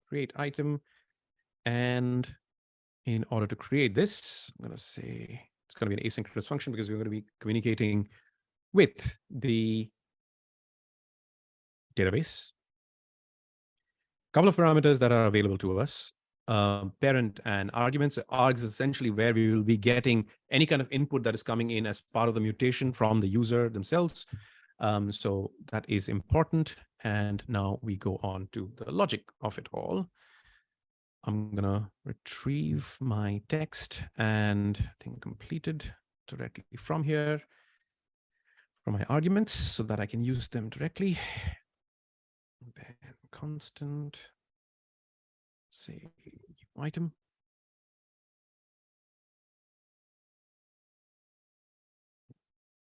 Create item. And in order to create this, I'm going to say it's going to be an asynchronous function because we're going to be communicating with the database. A couple of parameters that are available to us, parent and arguments. Args is essentially where we will be getting any kind of input that is coming in as part of the mutation from the user themselves. So that is important. And now we go on to the logic of it all. I'm going to retrieve my text and I think completed directly from here, from my arguments, so that I can use them directly. Then constant, say item.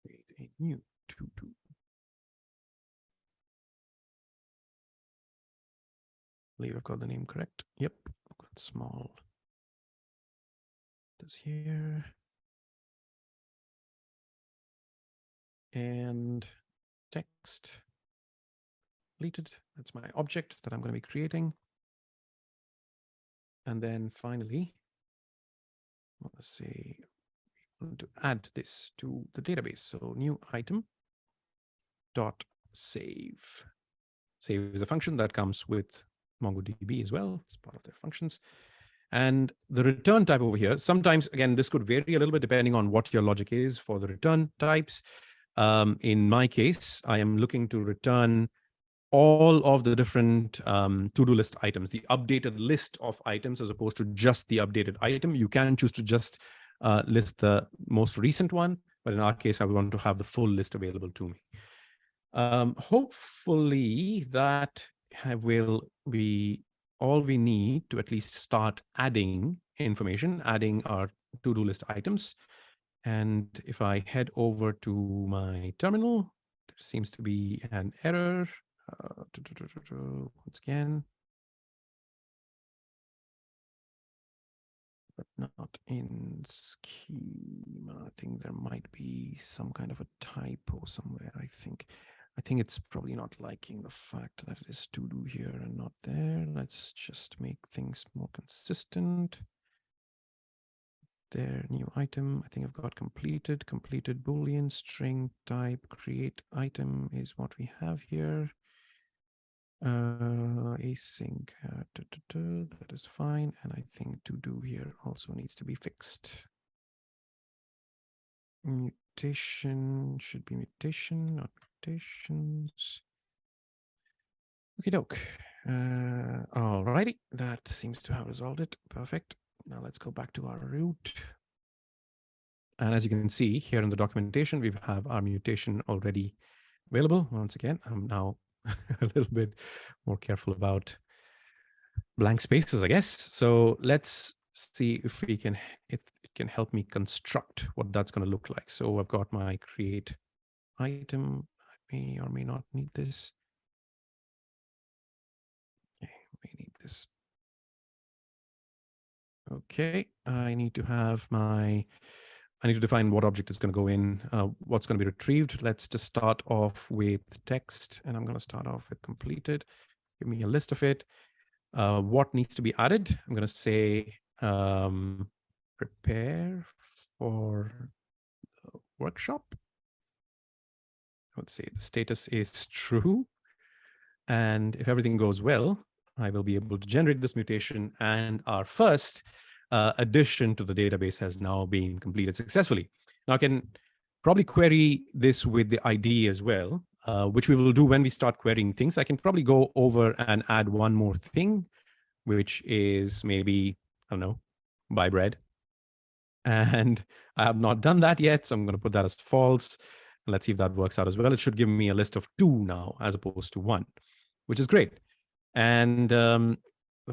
Create a new ToDo. I believe I've got the name correct. Yep, I've got small. This here. And text. Completed. That's my object that I'm going to be creating. And then finally, let's say we want to add this to the database. So new item dot save. Save is a function that comes with MongoDB as well. It's part of their functions. And the return type over here, sometimes, again, this could vary a little bit depending on what your logic is for the return types. In my case, I am looking to return all of the different to-do list items, the updated list of items as opposed to just the updated item. You can choose to just list the most recent one, but in our case, I want to have the full list available to me. Hopefully that will be all we need to at least start adding information, adding our to-do list items. And if I head over to my terminal, there seems to be an error. Once again, but not in schema. I think there might be some kind of a typo somewhere. I think it's probably not liking the fact that it is ToDo here and not there. Let's just make things more consistent. There, new item. I think I've got completed Boolean string type create item is what we have here. Async, that is fine. And I think ToDo here also needs to be fixed. Mutation should be mutation, not mutations. Okie doke. Alrighty, that seems to have resolved it. Perfect. Now let's go back to our root. And as you can see here in the documentation, we have our mutation already available. Once again, I'm now a little bit more careful about blank spaces, I guess. So let's see if it can help me construct what that's going to look like. So I've got my create item. I may or may not need this. Okay, may need this. Okay, I need to define what object is going to go in, what's going to be retrieved. Let's just start off with text, and I'm going to start off with completed. Give me a list of it. What needs to be added? I'm going to say prepare for the workshop. I would say the status is true. And if everything goes well, I will be able to generate this mutation, and our first addition to the database has now been completed successfully. Now I can probably query this with the ID as well, which we will do when we start querying things. I can probably go over and add one more thing, which is maybe, I don't know, buy bread. And I have not done that yet, so I'm going to put that as false. Let's see if that works out as well. It should give me a list of 2 now as opposed to 1, which is great. And the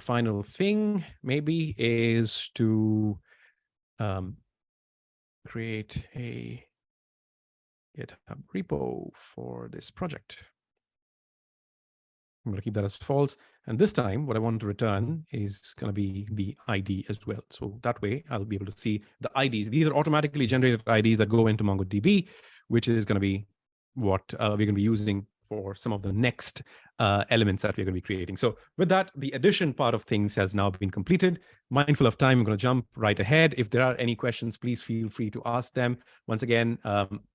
final thing maybe is to create a GitHub repo for this project. I'm going to keep that as false. And this time, what I want to return is going to be the ID as well. So that way, I'll be able to see the IDs. These are automatically generated IDs that go into MongoDB, which is going to be what we're going to be using for some of the next elements that we're going to be creating. So with that, the addition part of things has now been completed. Mindful of time, I'm going to jump right ahead. If there are any questions, please feel free to ask them. Once again,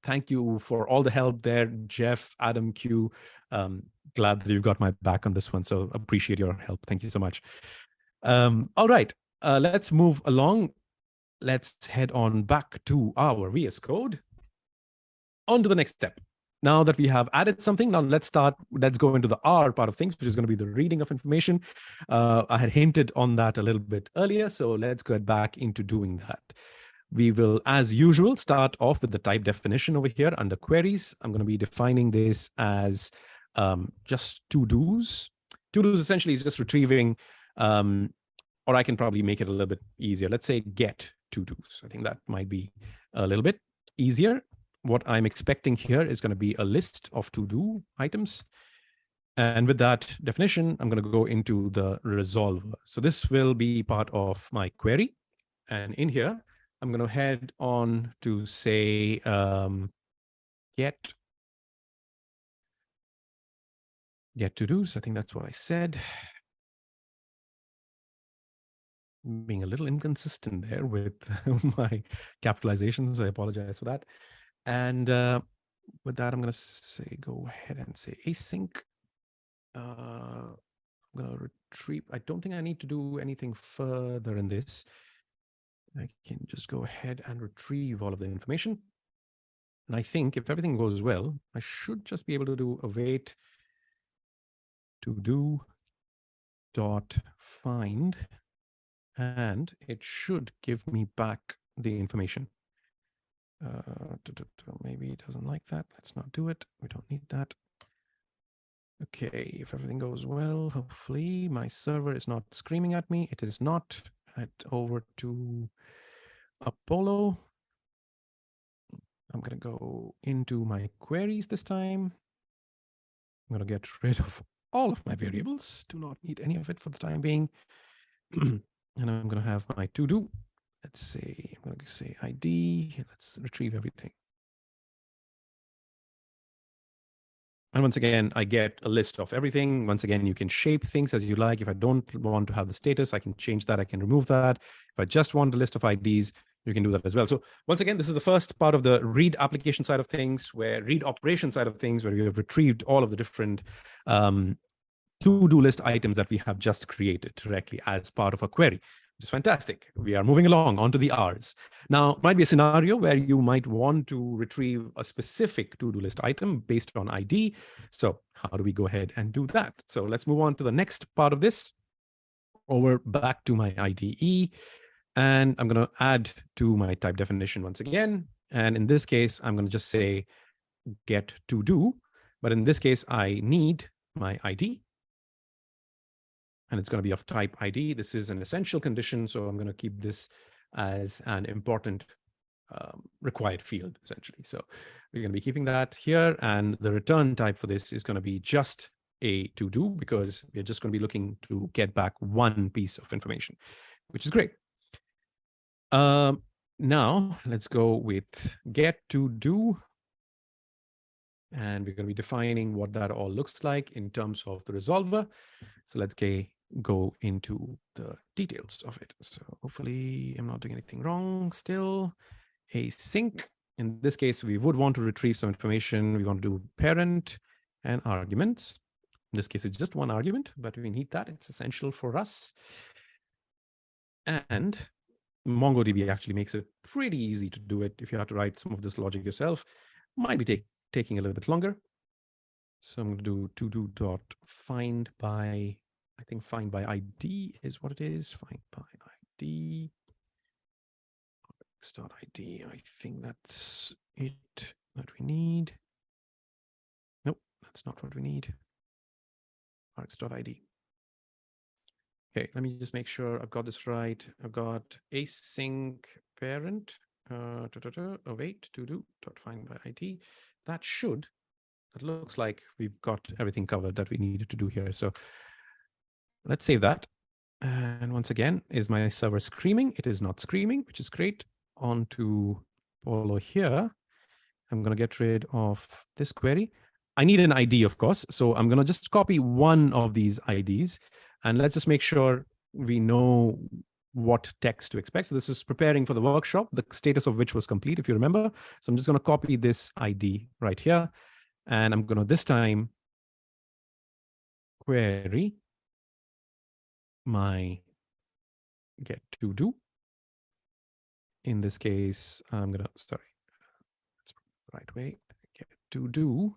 thank you for all the help there, Jeff, Adam, Q. Glad that you've got my back on this one. So appreciate your help. Thank you so much. All right, let's move along. Let's head on back to our VS Code. On to the next step. Now that we have added something, now let's go into the R part of things, which is going to be the reading of information. I had hinted on that a little bit earlier, so let's get back into doing that. We will, as usual, start off with the type definition over here under queries. I'm going to be defining this as just ToDo's. ToDo's essentially is just retrieving, or I can probably make it a little bit easier. Let's say get ToDo's. I think that might be a little bit easier. What I'm expecting here is going to be a list of ToDo items. And with that definition, I'm going to go into the resolver. So this will be part of my query. And in here, I'm going to head on to say get ToDo's. I think that's what I said. Being a little inconsistent there with my capitalizations. I apologize for that. And with that, I'm going to say, go ahead and say async. I'm going to retrieve. I don't think I need to do anything further in this. I can just go ahead and retrieve all of the information. And I think if everything goes well, I should just be able to do await ToDo dot find, and it should give me back the information. Maybe it doesn't like that. Let's not do it. We don't need that. Okay, if everything goes well, hopefully my server is not screaming at me. It is not. Head over to Apollo. I'm going to go into my queries this time. I'm going to get rid of all of my variables. Do not need any of it for the time being. And I'm going to have my ToDo. Let's say, I'm going to say ID. Let's retrieve everything. And once again, I get a list of everything. Once again, you can shape things as you like. If I don't want to have the status, I can change that. I can remove that. If I just want a list of IDs, you can do that as well. So once again, this is the first part of the read application side of things, where read operation side of things, where we have retrieved all of the different to-do list items that we have just created directly as part of a query, which is fantastic. We are moving along onto the R's. Now, might be a scenario where you might want to retrieve a specific to-do list item based on ID. So how do we go ahead and do that? So let's move on to the next part of this. Over back to my IDE. And I'm going to add to my type definition once again. And in this case, I'm going to just say get ToDo. But in this case, I need my ID. And it's going to be of type ID. This is an essential condition. So I'm going to keep this as an important required field, essentially. So we're going to be keeping that here. And the return type for this is going to be just a ToDo, because we're just going to be looking to get back one piece of information, which is great. Now let's go with get ToDo. And we're going to be defining what that all looks like in terms of the resolver. So let's go into the details of it. So hopefully I'm not doing anything wrong still. Async. In this case, we would want to retrieve some information. We want to do parent and arguments. In this case, it's just one argument, but we need that. It's essential for us. And MongoDB actually makes it pretty easy to do it. If you have to write some of this logic yourself, might be taking a little bit longer. So I'm going to do ToDo.find by, I think find by ID is what it is. Find by ID. text.id. I think that's it that we need. Nope, that's not what we need. Args.id. Okay, let me just make sure I've got this right. I've got async parent. Oh wait, ToDo.find by ID. That looks like we've got everything covered that we needed to do here. So let's save that. And once again, is my server screaming? It is not screaming, which is great. On to Polo here. I'm going to get rid of this query. I need an ID, of course. So I'm going to just copy one of these IDs. And let's just make sure we know what text to expect. So this is preparing for the workshop, the status of which was complete, if you remember. So I'm just going to copy this ID right here. And I'm going to this time query my get to do. In this case, I'm going to, sorry, that's the right way, get to do.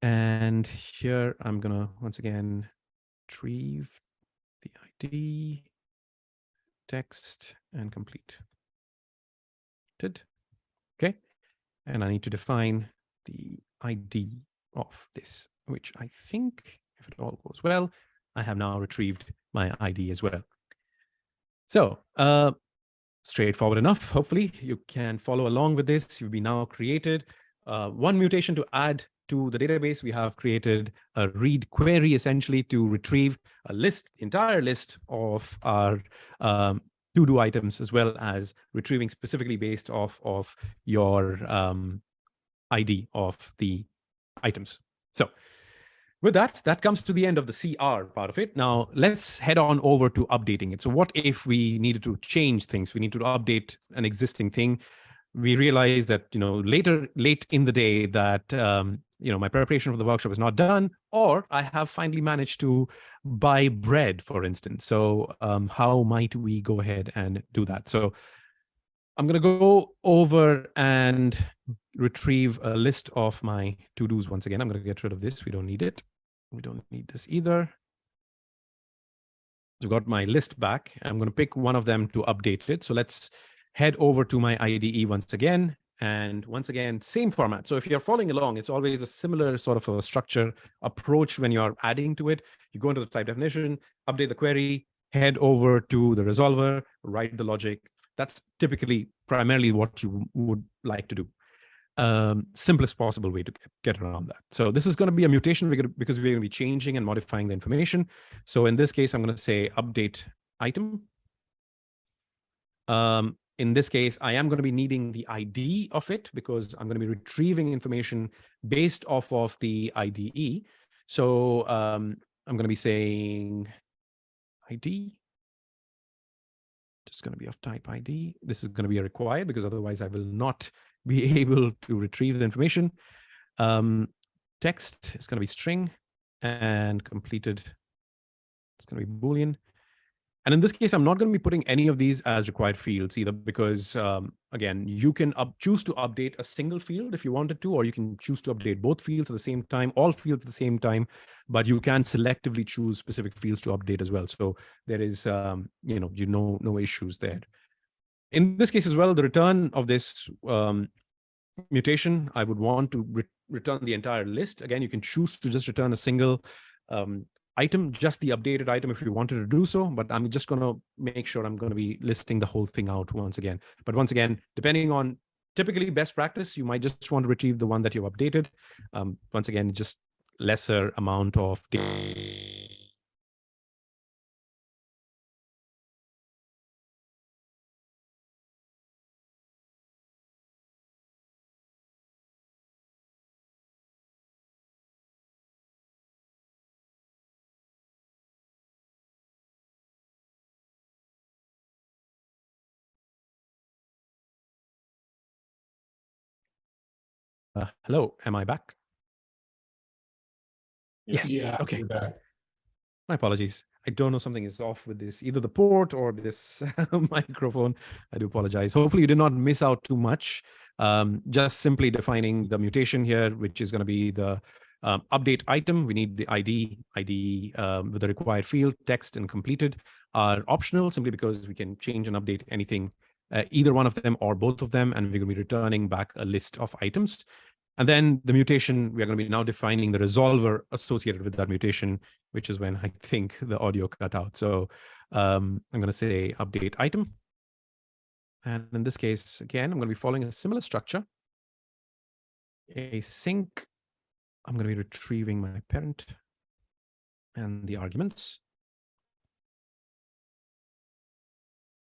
And here I'm going to, once again, retrieve the ID, text, and complete. Okay. And I need to define the ID of this, which I think, if it all goes well, I have now retrieved my ID as well. So straightforward enough. Hopefully you can follow along with this. You'll be now created one mutation to add to the database. We have created a read query essentially to retrieve a list, entire list of our to-do items, as well as retrieving specifically based off of your ID of the items. So with that, that comes to the end of the CR part of it. Now let's head on over to updating it. So what if we needed to change things? We need to update an existing thing. We realized that, late in the day that, my preparation for the workshop is not done, or I have finally managed to buy bread, for instance. So how might we go ahead and do that? So I'm going to go over and retrieve a list of my to-dos once again. I'm going to get rid of this. We don't need it. We don't need this either. I've got my list back. I'm going to pick one of them to update it. So let's head over to my IDE once again. And once again, same format. So if you're following along, it's always a similar sort of a structure approach when you're adding to it. You go into the type definition, update the query, head over to the resolver, write the logic. That's typically primarily what you would like to do. Simplest possible way to get around that. So this is going to be a mutation because we're going to be changing and modifying the information. So in this case, I'm going to say update item. In this case, I am going to be needing the ID of it because I'm going to be retrieving information based off of the IDE. So I'm going to be saying ID. Just going to be of type ID. This is going to be a required because otherwise I will not be able to retrieve the information. Text is going to be string, and completed, it's going to be Boolean. And in this case, I'm not going to be putting any of these as required fields either because, again, you can choose to update a single field if you wanted to, or you can choose to update both fields at the same time, all fields at the same time, but you can selectively choose specific fields to update as well. So there is, no issues there. In this case as well, the return of this mutation, I would want to return the entire list. Again, you can choose to just return a single item, just the updated item if you wanted to do so, but I'm just going to make sure I'm going to be listing the whole thing out once again. But once again, depending on typically best practice, you might just want to retrieve the one that you've updated. Once again, just lesser amount of data. Hello, am I back? Yes. Yeah, Okay. you're back. My apologies. I don't know, something is off with this, either the port or this microphone. I do apologize. Hopefully you did not miss out too much. Just simply defining the mutation here, which is going to be the update item. We need the ID with the required field, text, and completed are optional simply because we can change and update anything either one of them or both of them, and we're going to be returning back a list of items. And then the mutation, we're going to be now defining the resolver associated with that mutation, which is when I think the audio cut out. So I'm going to say update item. And in this case, again, I'm going to be following a similar structure. Async, I'm going to be retrieving my parent and the arguments.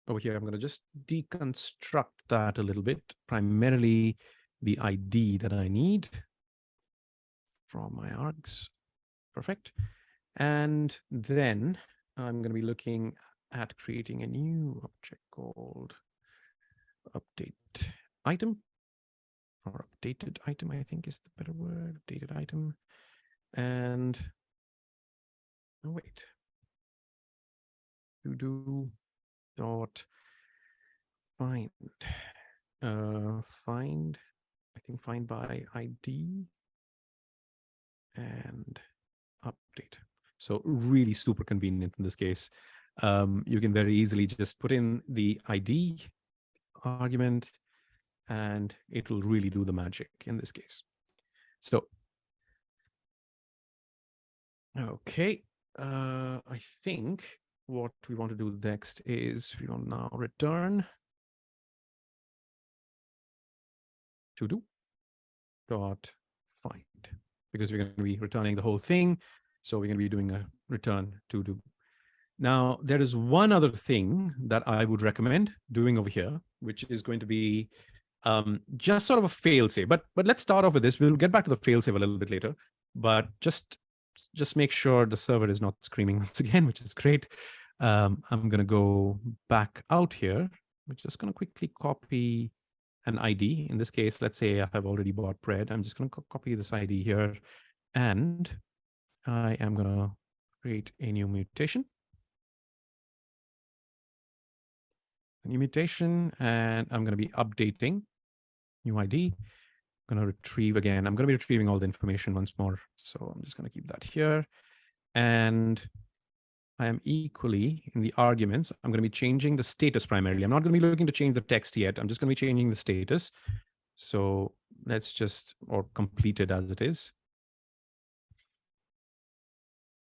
Over here, I'm going to just deconstruct that a little bit, primarily the ID that I need from my args. Perfect. And then I'm going to be looking at creating a new object called update item, or updated item, I think is the better word, updated item. And oh, wait. ToDo dot find. Find, I think find by ID and update. So really super convenient in this case. You can very easily just put in the ID argument and it will really do the magic in this case. So, okay, I think what we want to do next is we want to now return ToDo dot find, because we're going to be returning the whole thing. So we're going to be doing a return ToDo. Now, there is one other thing that I would recommend doing over here, which is going to be just sort of a fail-safe. But let's start off with this. We'll get back to the fail-safe a little bit later. But just make sure the server is not screaming once again, which is great. I'm going to go back out here. We're just going to quickly copy an ID. In this case, let's say I have already bought bread. I'm just going to copy this ID here. And I am going to create a new mutation. A new mutation, and I'm going to be updating new ID. I'm going to retrieve again. I'm going to be retrieving all the information once more. So I'm just going to keep that here. And I am equally in the arguments. I'm going to be changing the status primarily. I'm not going to be looking to change the text yet. I'm just going to be changing the status. So let's just, or complete it as it is.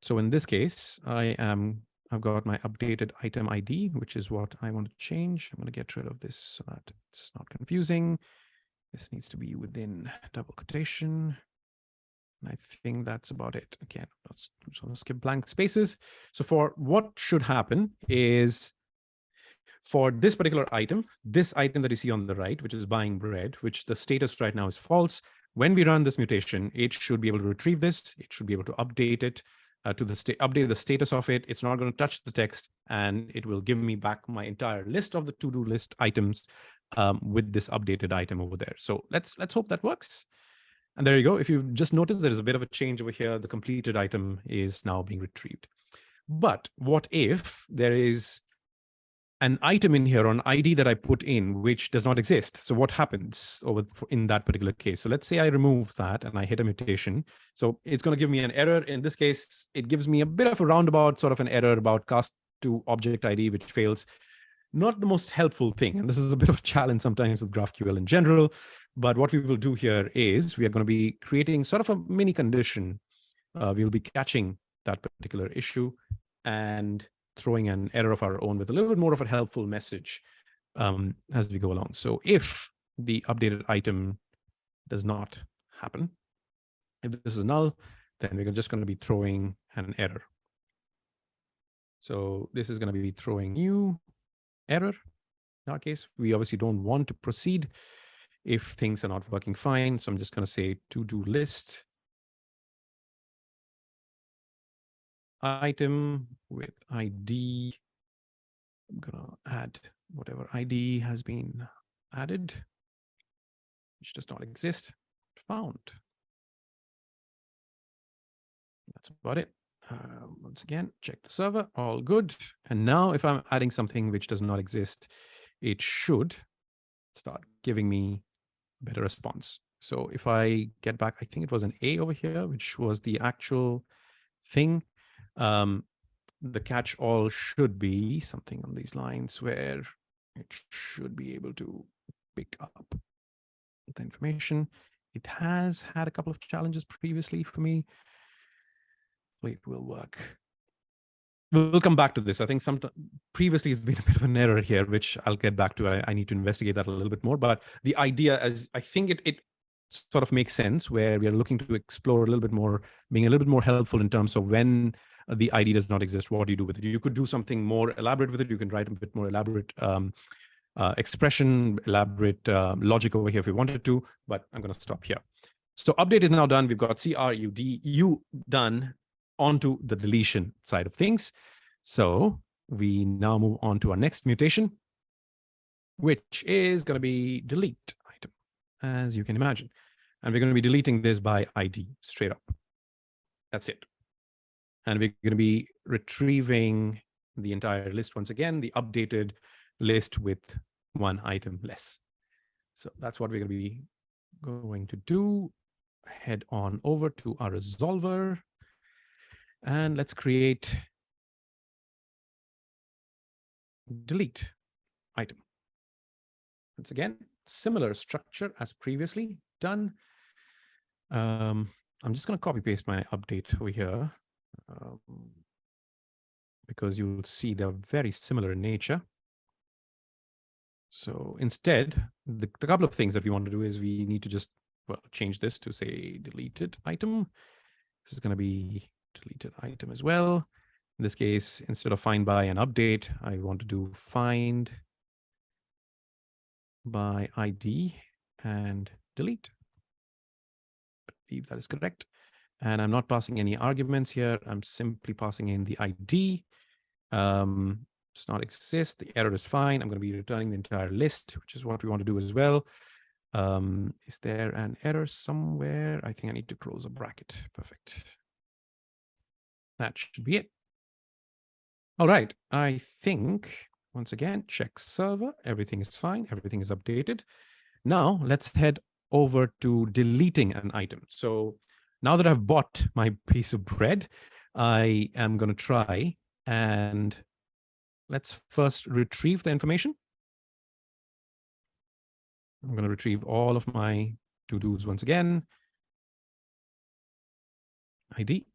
So in this case, I've got my updated item ID, which is what I want to change. I'm going to get rid of this so that it's not confusing. This needs to be within double quotation. And I think that's about it. Again, let's skip blank spaces. So for what should happen is for this particular item, this item that you see on the right, which is buying bread, which the status right now is false. When we run this mutation, it should be able to retrieve this. It should be able to update it. To the update the status of it. It's not going to touch the text, and it will give me back my entire list of the to-do list items with this updated item over there. So let's hope that works. And there you go. If you've just noticed, there is a bit of a change over here. The completed item is now being retrieved. But what if there is an item in here on ID that I put in, which does not exist? So what happens in that particular case? So let's say I remove that and I hit a mutation. So it's going to give me an error. In this case, it gives me a bit of a roundabout sort of an error about cast to object ID, which fails. Not the most helpful thing. And this is a bit of a challenge sometimes with GraphQL in general. But what we will do here is we are going to be creating sort of a mini condition. We'll be catching that particular issue and throwing an error of our own with a little bit more of a helpful message as we go along. So if the updated item does not happen, if this is null, then we're just going to be throwing an error. So this is going to be throwing new error. In our case, we obviously don't want to proceed if things are not working fine. So I'm just going to say to-do list item with ID. I'm going to add whatever ID has been added, which does not exist, found. That's about it. Once again, check the server, all good. And now if I'm adding something which does not exist, it should start giving me a better response. So if I get back, I think it was an A over here, which was the actual thing. The catch-all should be something on these lines where it should be able to pick up the information. It has had a couple of challenges previously for me. Hopefully it will work. We'll come back to this. I think previously has been a bit of an error here, which I'll get back to. I need to investigate that a little bit more. But the idea, as I think it sort of makes sense, where we are looking to explore a little bit more, being a little bit more helpful in terms of when the ID does not exist, what do you do with it? You could do something more elaborate with it. You can write a bit more elaborate expression, elaborate logic over here if you wanted to, but I'm going to stop here. So update is now done. We've got CRUDU done onto the deletion side of things. So we now move on to our next mutation, which is going to be delete item, as you can imagine. And we're going to be deleting this by ID straight up. That's it. And we're going to be retrieving the entire list once again, the updated list with one item less. So that's what we're going to be going to do. Head on over to our resolver. And let's create delete item. Once again, similar structure as previously done. I'm just going to copy paste my update over here because you'll see they're very similar in nature. So instead, the couple of things that we want to do is we need to just change this to say deleted item. This is going to be deleted item as well. In this case, instead of find by and update, I want to do find by ID and delete. I believe that is correct. And I'm not passing any arguments here. I'm simply passing in the ID. Does not exist. The error is fine. I'm going to be returning the entire list, which is what we want to do as well. Is there an error somewhere? I think I need to close a bracket. Perfect. That should be it. All right. I think, once again, check server. Everything is fine. Everything is updated. Now let's head over to deleting an item. So now that I've bought my piece of bread, I am going to try and let's first retrieve the information. I'm going to retrieve all of my to-dos once again. ID.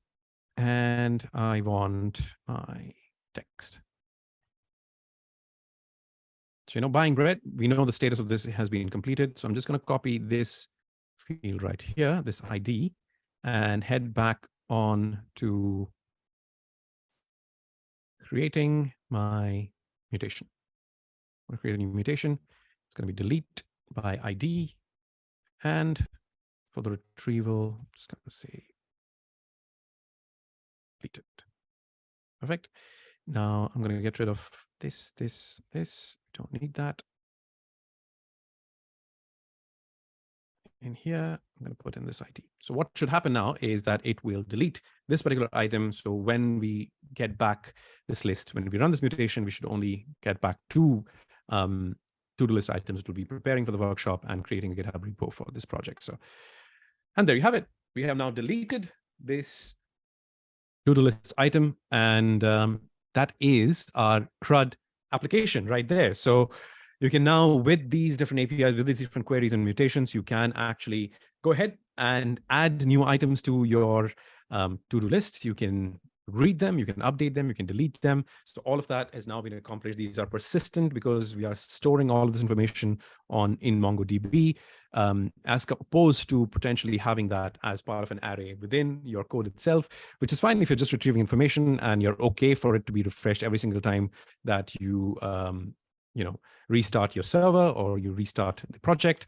And I want my text. So, buying bread, we know the status of this has been completed. So I'm just going to copy this field right here, this ID, and head back on to creating my mutation. I'm going to create a new mutation. It's going to be delete by ID. And for the retrieval, I'm just going to say deleted. Perfect. Now I'm going to get rid of this. Don't need that. In here, I'm going to put in this ID. So what should happen now is that it will delete this particular item. So when we get back this list, when we run this mutation, we should only get back two to-do list items to be preparing for the workshop and creating a GitHub repo for this project. So, and there you have it. We have now deleted this to-do list item, and that is our CRUD application right there. So you can now, with these different APIs, with these different queries and mutations, you can actually go ahead and add new items to your to-do list. You can read them, you can update them, you can delete them. So all of that has now been accomplished. These are persistent because we are storing all of this information in MongoDB, as opposed to potentially having that as part of an array within your code itself, which is fine if you're just retrieving information and you're okay for it to be refreshed every single time that you restart your server or you restart the project.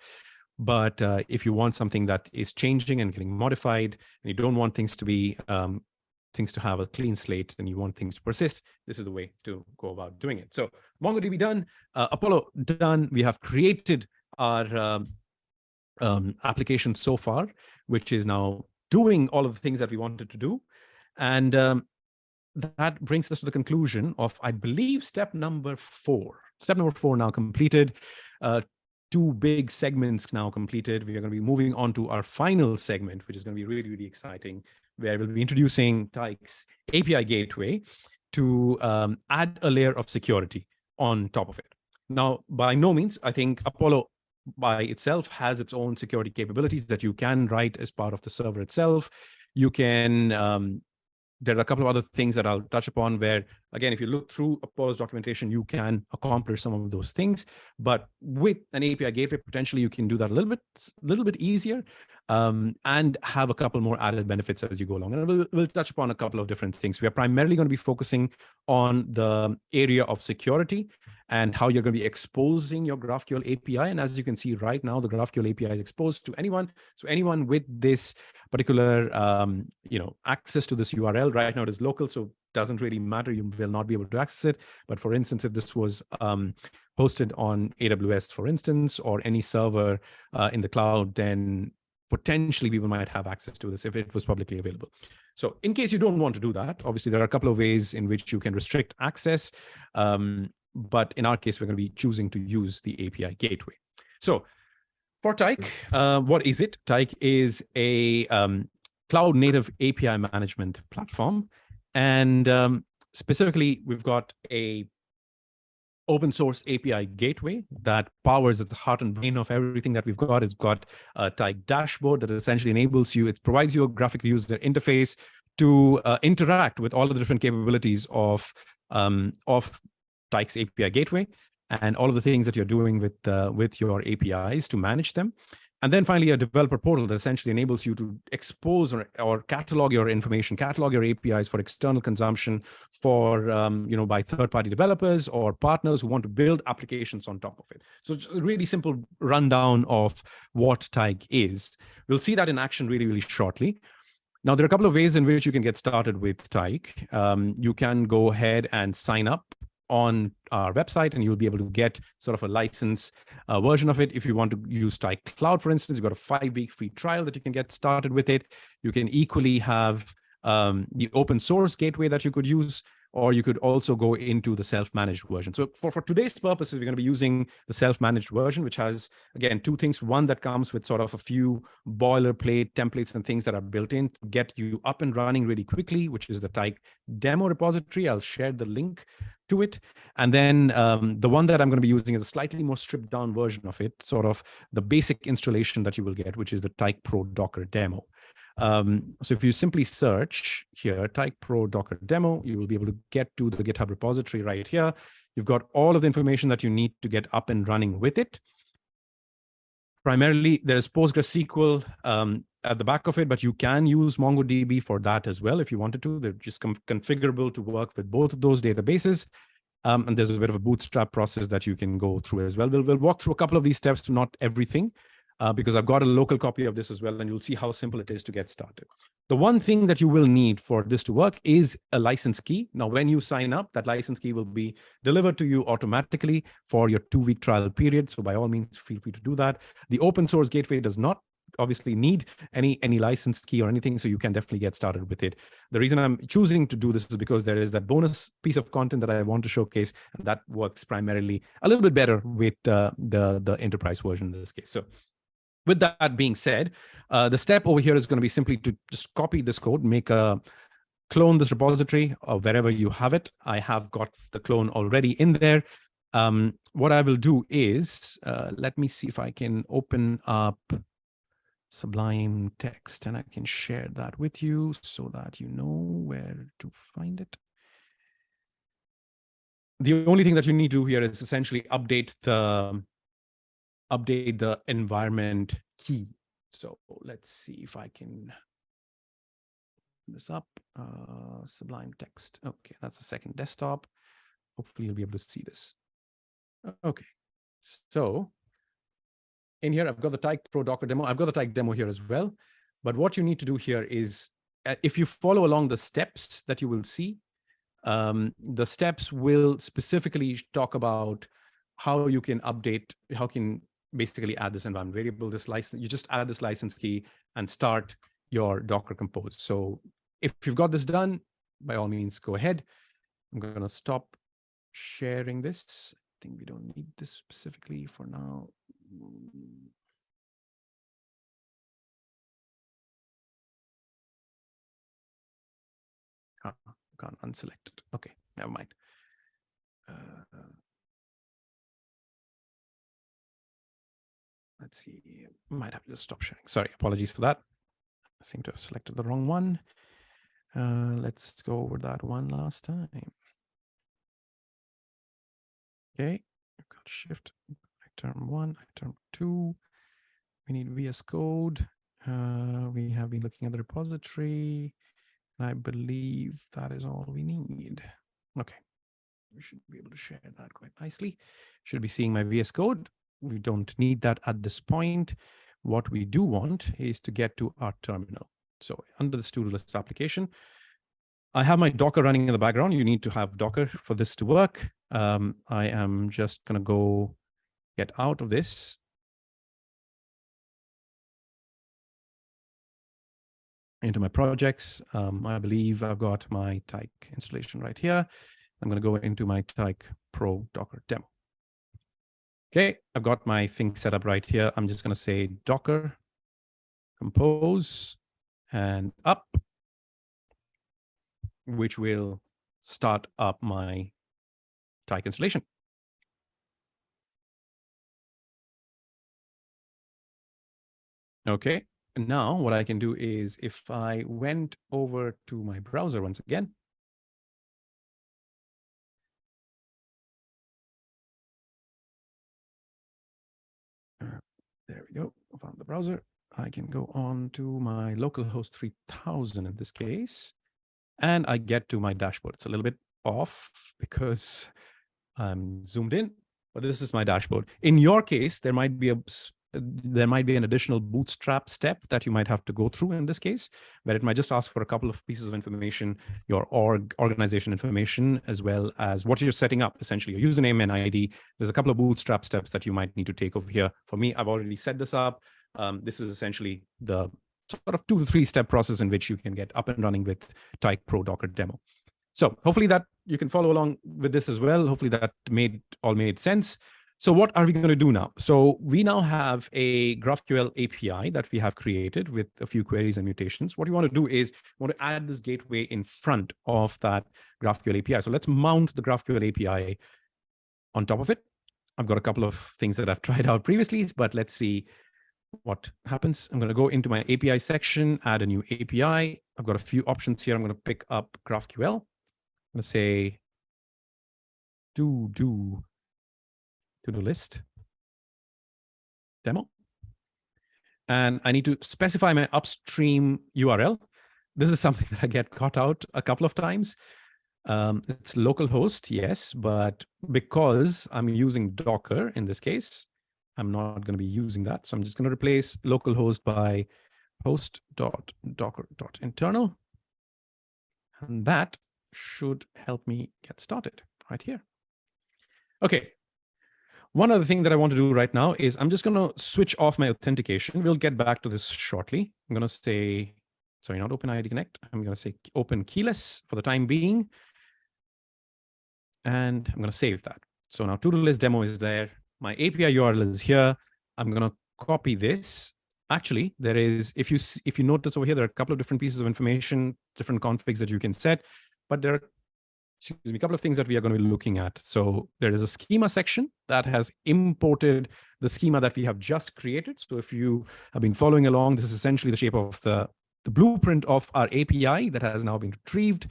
But if you want something that is changing and getting modified, and you don't want things to be things to have a clean slate, then you want things to persist, this is the way to go about doing it. So MongoDB done, Apollo done. We have created our application so far, which is now doing all of the things that we wanted to do. And that brings us to the conclusion of, I believe, step number 4. Step number 4 now completed. 2 big segments now completed. We are going to be moving on to our final segment, which is going to be really, really exciting, where we'll be introducing Tyk's API gateway to add a layer of security on top of it. Now, by no means, I think Apollo by itself has its own security capabilities that you can write as part of the server itself. You can, there are a couple of other things that I'll touch upon where, again, if you look through Apollo's documentation, you can accomplish some of those things. But with an API gateway, potentially you can do that a little bit easier, and have a couple more added benefits as you go along. And we'll touch upon a couple of different things. We are primarily going to be focusing on the area of security and how you're going to be exposing your GraphQL API. And as you can see right now, the GraphQL API is exposed to anyone. So anyone with this particular access to this URL, right now it is local, so it doesn't really matter. You will not be able to access it. But for instance, if this was hosted on AWS, for instance, or any server in the cloud, then potentially people might have access to this if it was publicly available. So in case you don't want to do that, obviously there are a couple of ways in which you can restrict access. But in our case, we're going to be choosing to use the API gateway. So for Tyk, what is it? Tyk is a cloud native API management platform. And specifically, we've got a open source API gateway that powers the heart and brain of everything that we've got. It's got a Tyk dashboard that essentially enables you, it provides you a graphic user interface to interact with all of the different capabilities of Tyk's API gateway and all of the things that you're doing with your APIs to manage them. And then finally, a developer portal that essentially enables you to expose or catalog your information, catalog your APIs for external consumption for, by third-party developers or partners who want to build applications on top of it. So it's a really simple rundown of what Tyk is. We'll see that in action really, really shortly. Now, there are a couple of ways in which you can get started with Tyk. You can go ahead and sign up on our website, and you'll be able to get sort of a license version of it. If you want to use Tyk Cloud, for instance, you've got a 5-week free trial that you can get started with it. You can equally have the open source gateway that you could use, or you could also go into the self-managed version. So for today's purposes, we're going to be using the self-managed version, which has, again, two things. One that comes with sort of a few boilerplate templates and things that are built in to get you up and running really quickly, which is the Tyk demo repository. I'll share the link to it. And then the one that I'm going to be using is a slightly more stripped down version of it, sort of the basic installation that you will get, which is the Tyk Pro Docker demo. So if you simply search here, Tyk Pro Docker demo, you will be able to get to the GitHub repository right here. You've got all of the information that you need to get up and running with it. Primarily, there's PostgreSQL at the back of it, but you can use MongoDB for that as well if you wanted to. They're just configurable to work with both of those databases. And there's a bit of a bootstrap process that you can go through as well. We'll walk through a couple of these steps, not everything, because I've got a local copy of this as well, and you'll see how simple it is to get started. The one thing that you will need for this to work is a license key. Now, when you sign up, that license key will be delivered to you automatically for your 2-week trial period. So by all means, feel free to do that. The open source gateway does not obviously need any license key or anything, so you can definitely get started with it. The reason I'm choosing to do this is because there is that bonus piece of content that I want to showcase, and that works primarily a little bit better with the enterprise version in this case. So with that being said, the step over here is going to be simply to just copy this code, clone this repository or wherever you have it. I have got the clone already in there. What I will do is, let me see if I can open up Sublime Text and I can share that with you so that you know where to find it. The only thing that you need to do here is essentially update the environment key. So let's see if I can open this up. Sublime Text. Okay, that's the second desktop. Hopefully you'll be able to see this. Okay, so in here, I've got the Tyk Pro Docker demo. I've got the Tyk demo here as well. But what you need to do here is, if you follow along the steps that you will see, the steps will specifically talk about how you can update, how can basically add this environment variable, this license. You just add this license key and start your Docker Compose. So if you've got this done, by all means, go ahead. I'm going to stop sharing this. I think we don't need this specifically for now. Can't unselect it. Okay, never mind. let's see, might have to just stop sharing. Sorry, apologies for that. I seem to have selected the wrong one. Let's go over that one last time. Okay, I've got shift, item 1, item 2. We need VS Code. We have been looking at the repository. And I believe that is all we need. Okay, we should be able to share that quite nicely. Should be seeing my VS Code. We don't need that at this point. What we do want is to get to our terminal. So under the to-do list application, I have my Docker running in the background. You need to have Docker for this to work. I am just going to go get out of this. Into my projects. I believe I've got my Tyk installation right here. I'm going to go into my Tyk Pro Docker demo. Okay, I've got my thing set up right here. I'm just going to say Docker compose and up, which will start up my Tyk installation. Okay, and now what I can do is if I went over to my browser once again, there we go, I found the browser. I can go on to my localhost 3000 in this case, and I get to my dashboard. It's a little bit off because I'm zoomed in, but this is my dashboard. In your case, there might be an additional bootstrap step that you might have to go through in this case, where it might just ask for a couple of pieces of information, your organization information, as well as what you're setting up, essentially your username and ID. There's a couple of bootstrap steps that you might need to take over here. For me, I've already set this up. This is essentially the sort of 2 to 3 step process in which you can get up and running with Tyk Pro Docker demo. So hopefully that you can follow along with this as well. Hopefully that all made sense. So what are we going to do now? So we now have a GraphQL API that we have created with a few queries and mutations. What we want to do is we want to add this gateway in front of that GraphQL API. So let's mount the GraphQL API on top of it. I've got a couple of things that I've tried out previously, but let's see what happens. I'm going to go into my API section, add a new API. I've got a few options here. I'm going to pick up GraphQL. I'm going to say to-do list demo. And I need to specify my upstream URL. This is something that I get caught out a couple of times. It's localhost, yes, but because I'm using Docker in this case, I'm not going to be using that. So I'm just going to replace localhost by host.docker.internal. And that should help me get started right here. Okay. One other thing that I want to do right now is I'm just going to switch off my authentication. We'll get back to this shortly. I'm going to say, sorry, not OpenID Connect. I'm going to say open keyless for the time being. And I'm going to save that. So now to-do list demo is there. My API URL is here. I'm going to copy this. Actually, there is, if you notice over here, there are a couple of different pieces of information, different configs that you can set, but there are, a couple of things that we are going to be looking at. So there is a schema section that has imported the schema that we have just created. So if you have been following along, this is essentially the shape of the blueprint of our API that has now been retrieved.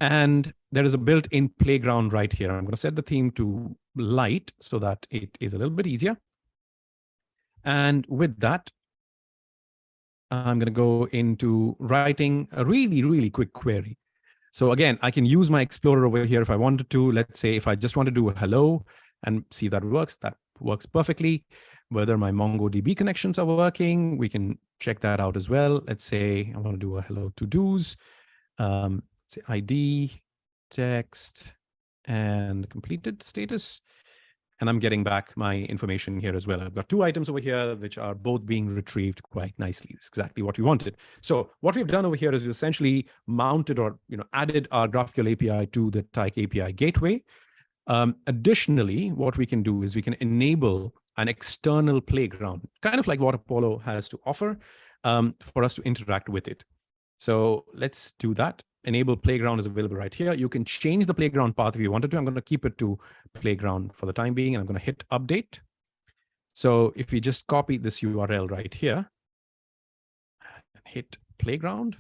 And there is a built-in playground right here. I'm going to set the theme to light so that it is a little bit easier. And with that, I'm going to go into writing a really, really quick query. So again, I can use my Explorer over here if I wanted to. Let's say if I just want to do a hello and see that works perfectly. Whether my MongoDB connections are working, we can check that out as well. Let's say I want to do a hello to-dos, say ID, text, and completed status. And I'm getting back my information here as well. I've got 2 items over here, which are both being retrieved quite nicely. It's exactly what we wanted. So what we've done over here is we essentially mounted or added our GraphQL API to the Tyk API gateway. Additionally, what we can do is we can enable an external playground, kind of like what Apollo has to offer, for us to interact with it. So let's do that. Enable playground is available right here. You can change the playground path if you wanted to. I'm going to keep it to playground for the time being, and I'm going to hit update. So if we just copy this URL right here and hit playground,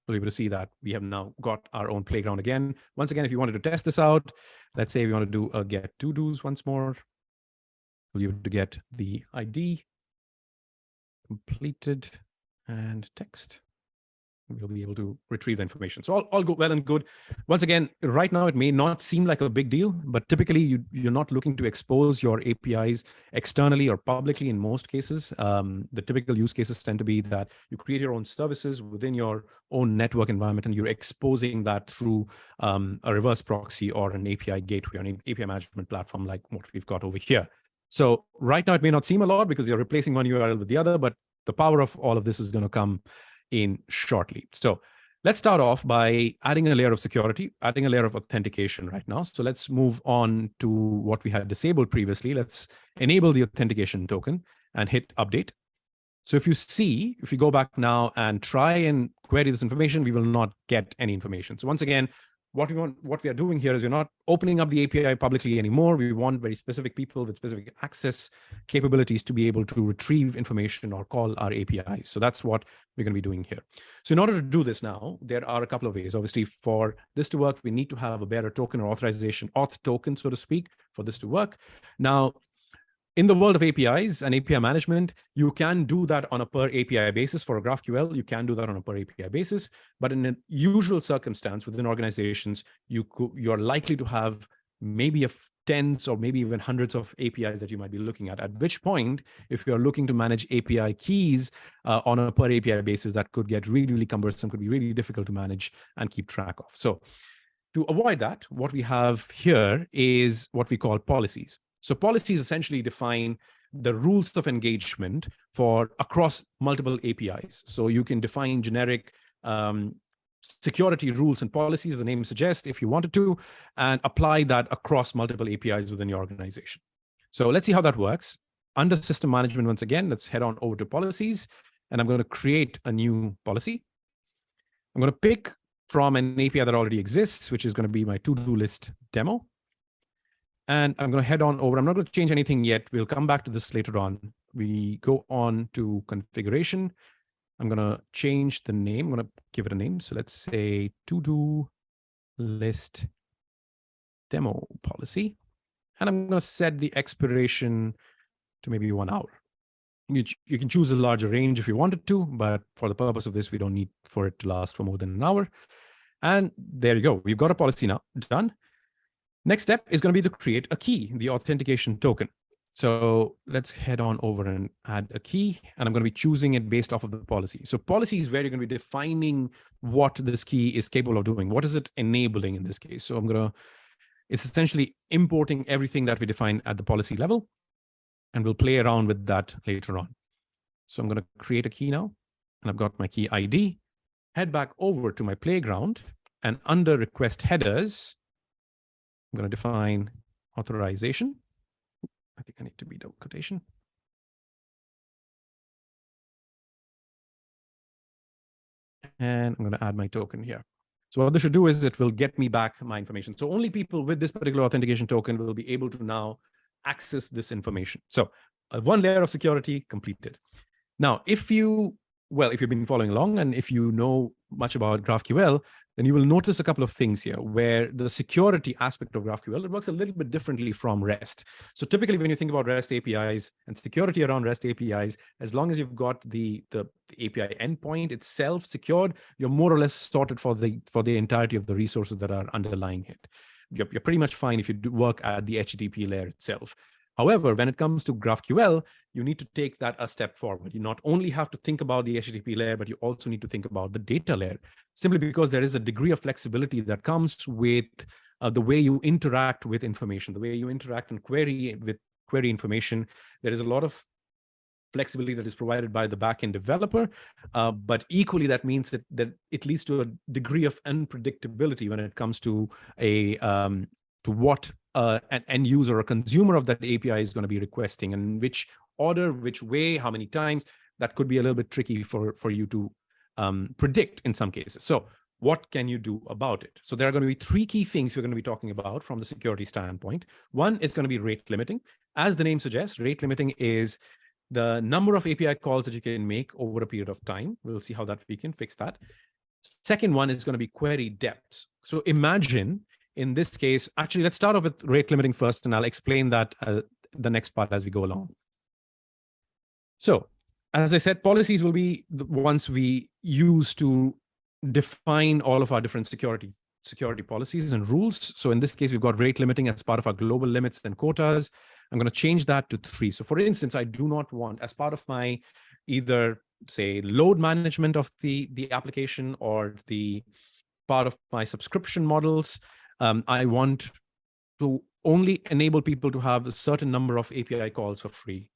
we'll be able to see that we have now got our own playground again. Once again, if you wanted to test this out, let's say we want to do a get ToDos once more. We'll be able to get the ID, completed, and text. We'll be able to retrieve the information. So all go well and good. Once again, right now, it may not seem like a big deal, but typically you're not looking to expose your APIs externally or publicly in most cases. The typical use cases tend to be that you create your own services within your own network environment, and you're exposing that through a reverse proxy or an API gateway or an API management platform like what we've got over here. So right now, it may not seem a lot because you're replacing one URL with the other, but the power of all of this is going to come in shortly. So let's start off by adding a layer of security, adding a layer of authentication right now. So let's move on to what we had disabled previously. Let's enable the authentication token and hit update. So if you go back now and try and query this information, we will not get any information. So once again, what we are doing here is we're not opening up the API publicly anymore. We want very specific people with specific access capabilities to be able to retrieve information or call our APIs. So that's what we're going to be doing here. So in order to do this now, there are a couple of ways. Obviously, for this to work, we need to have a bearer token or authorization auth token, so to speak, for this to work. Now, in the world of APIs and API management, you can do that on a per API basis. For a GraphQL, you can do that on a per API basis. But in a usual circumstance within organizations, you're likely to have maybe tens or maybe even hundreds of APIs that you might be looking at which point, if you're looking to manage API keys on a per API basis, that could get really, really cumbersome, could be really difficult to manage and keep track of. So to avoid that, what we have here is what we call policies. So policies essentially define the rules of engagement for across multiple APIs. So you can define generic security rules and policies, as the name suggests, if you wanted to, and apply that across multiple APIs within your organization. So let's see how that works. Under system management, once again, let's head on over to policies, and I'm going to create a new policy. I'm going to pick from an API that already exists, which is going to be my to-do list demo. And I'm going to head on over. I'm not going to change anything yet. We'll come back to this later on. We go on to configuration. I'm going to change the name. I'm going to give it a name. So let's say to-do list demo policy. And I'm going to set the expiration to maybe 1 hour. You can choose a larger range if you wanted to, but for the purpose of this, we don't need for it to last for more than an hour. And there you go. We've got a policy now done. Next step is going to be to create a key, the authentication token. So let's head on over and add a key, and I'm going to be choosing it based off of the policy. So policy is where you're going to be defining what this key is capable of doing. What is it enabling in this case? So it's essentially importing everything that we define at the policy level, and we'll play around with that later on. So I'm going to create a key now, and I've got my key ID. Head back over to my playground, and under request headers, I'm going to define authorization. I think I need to be double quotation. And I'm going to add my token here. So what this should do is it will get me back my information. So only people with this particular authentication token will be able to now access this information. So one layer of security completed. Now, if you've been following along and if you know much about GraphQL, then you will notice a couple of things here where the security aspect of GraphQL, it works a little bit differently from REST. So typically when you think about REST APIs and security around REST APIs, as long as you've got the API endpoint itself secured, you're more or less sorted for the entirety of the resources that are underlying it. You're pretty much fine if you do work at the HTTP layer itself. However, when it comes to GraphQL, you need to take that a step forward. You not only have to think about the HTTP layer, but you also need to think about the data layer, simply because there is a degree of flexibility that comes with the way you interact with information, the way you interact and query information. There is a lot of flexibility that is provided by the backend developer, but equally that means that it leads to a degree of unpredictability when it comes to what an end user or consumer of that API is going to be requesting, and which order, which way, how many times. That could be a little bit tricky for you to predict in some cases. So what can you do about it? So there are going to be 3 key things we're going to be talking about from the security standpoint. One is going to be rate limiting. As the name suggests, rate limiting is the number of API calls that you can make over a period of time. We'll see how that we can fix that. Second one is going to be query depth. So imagine in this case, actually, let's start off with rate limiting first, and I'll explain that the next part as we go along. So as I said, policies will be the ones we use to define all of our different security policies and rules. So in this case, we've got rate limiting as part of our global limits and quotas. I'm going to change that to 3. So for instance, I do not want, as part of my either say load management of the application or the part of my subscription models, I want to only enable people to have a certain number of API calls for free.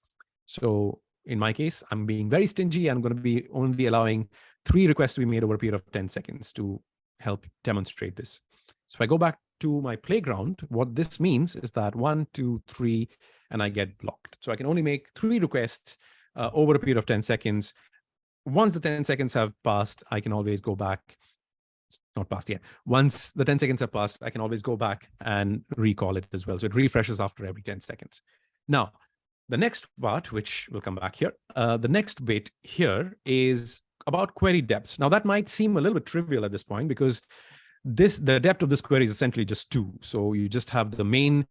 So in my case, I'm being very stingy. I'm going to be only allowing 3 requests to be made over a period of 10 seconds to help demonstrate this. So if I go back to my playground, what this means is that 1, 2, 3, and I get blocked. So I can only make 3 requests over a period of 10 seconds. Once the 10 seconds have passed, I can always go back. It's not passed yet. Once the 10 seconds have passed, I can always go back and recall it as well. So it refreshes after every 10 seconds. Now, the next part, which will come back here, the next bit here is about query depth. Now, that might seem a little bit trivial at this point because the depth of this query is essentially just 2. So you just have the main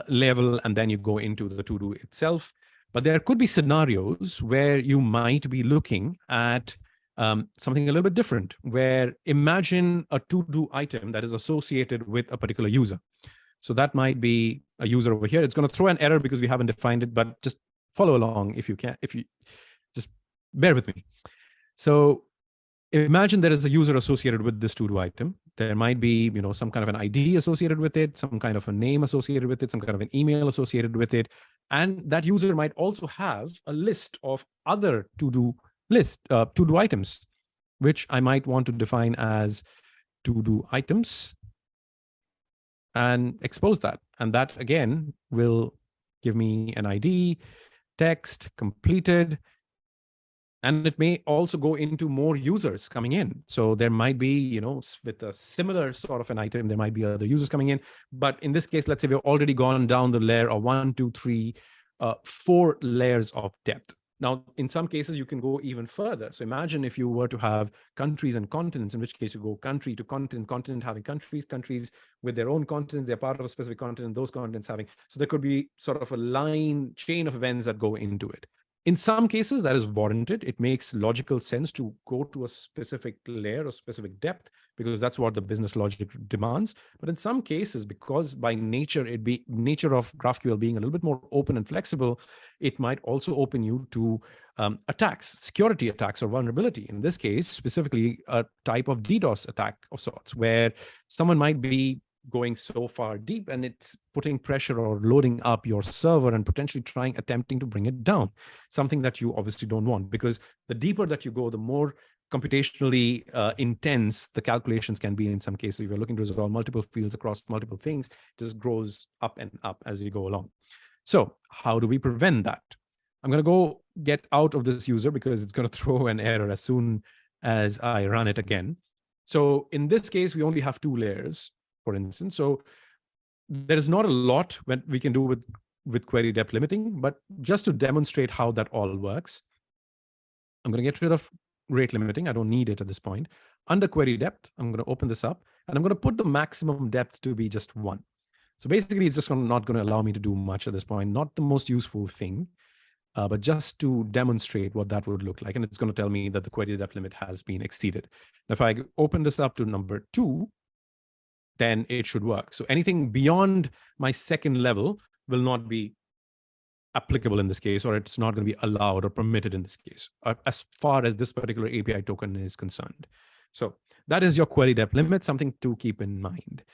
level, and then you go into the to-do itself. But there could be scenarios where you might be looking at something a little bit different, where imagine a to-do item that is associated with a particular user. So that might be a user over here. It's going to throw an error because we haven't defined it, but just follow along if you can, if you just bear with me. So imagine there is a user associated with this to-do item. There might be, some kind of an ID associated with it, some kind of a name associated with it, some kind of an email associated with it. And that user might also have a list of other to-do items, which I might want to define as to-do items and expose that. And that again will give me an ID, text, completed. And it may also go into more users coming in. So there might be, with a similar sort of an item, there might be other users coming in. But in this case, let's say we've already gone down the layer of 1, 2, 3, 4 layers of depth. Now, in some cases, you can go even further. So imagine if you were to have countries and continents, in which case you go country to continent having countries with their own continents, they're part of a specific continent, those continents having. So there could be sort of a chain of events that go into it. In some cases, that is warranted. It makes logical sense to go to a specific layer or specific depth because that's what the business logic demands. But in some cases, because by nature of GraphQL being a little bit more open and flexible, it might also open you to attacks, security attacks or vulnerability. In this case, specifically a type of DDoS attack of sorts, where someone might be going so far deep and it's putting pressure or loading up your server and potentially attempting to bring it down, something that you obviously don't want, because the deeper that you go, the more computationally intense the calculations can be in some cases. If you're looking to resolve multiple fields across multiple things, it just grows up and up as you go along. So how do we prevent that? I'm going to go get out of this user because it's going to throw an error as soon as I run it again. So in this case, we only have 2 layers, for instance. So there is not a lot that we can do with query depth limiting, but just to demonstrate how that all works, I'm going to get rid of rate limiting. I don't need it at this point. Under query depth, I'm going to open this up and I'm going to put the maximum depth to be just 1. So basically, it's just not going to allow me to do much at this point. Not the most useful thing, but just to demonstrate what that would look like. And it's going to tell me that the query depth limit has been exceeded. Now, if I open this up to number 2, then it should work. So anything beyond my second level will not be applicable in this case, or it's not going to be allowed or permitted in this case, as far as this particular API token is concerned. So that is your query depth limit, something to keep in mind.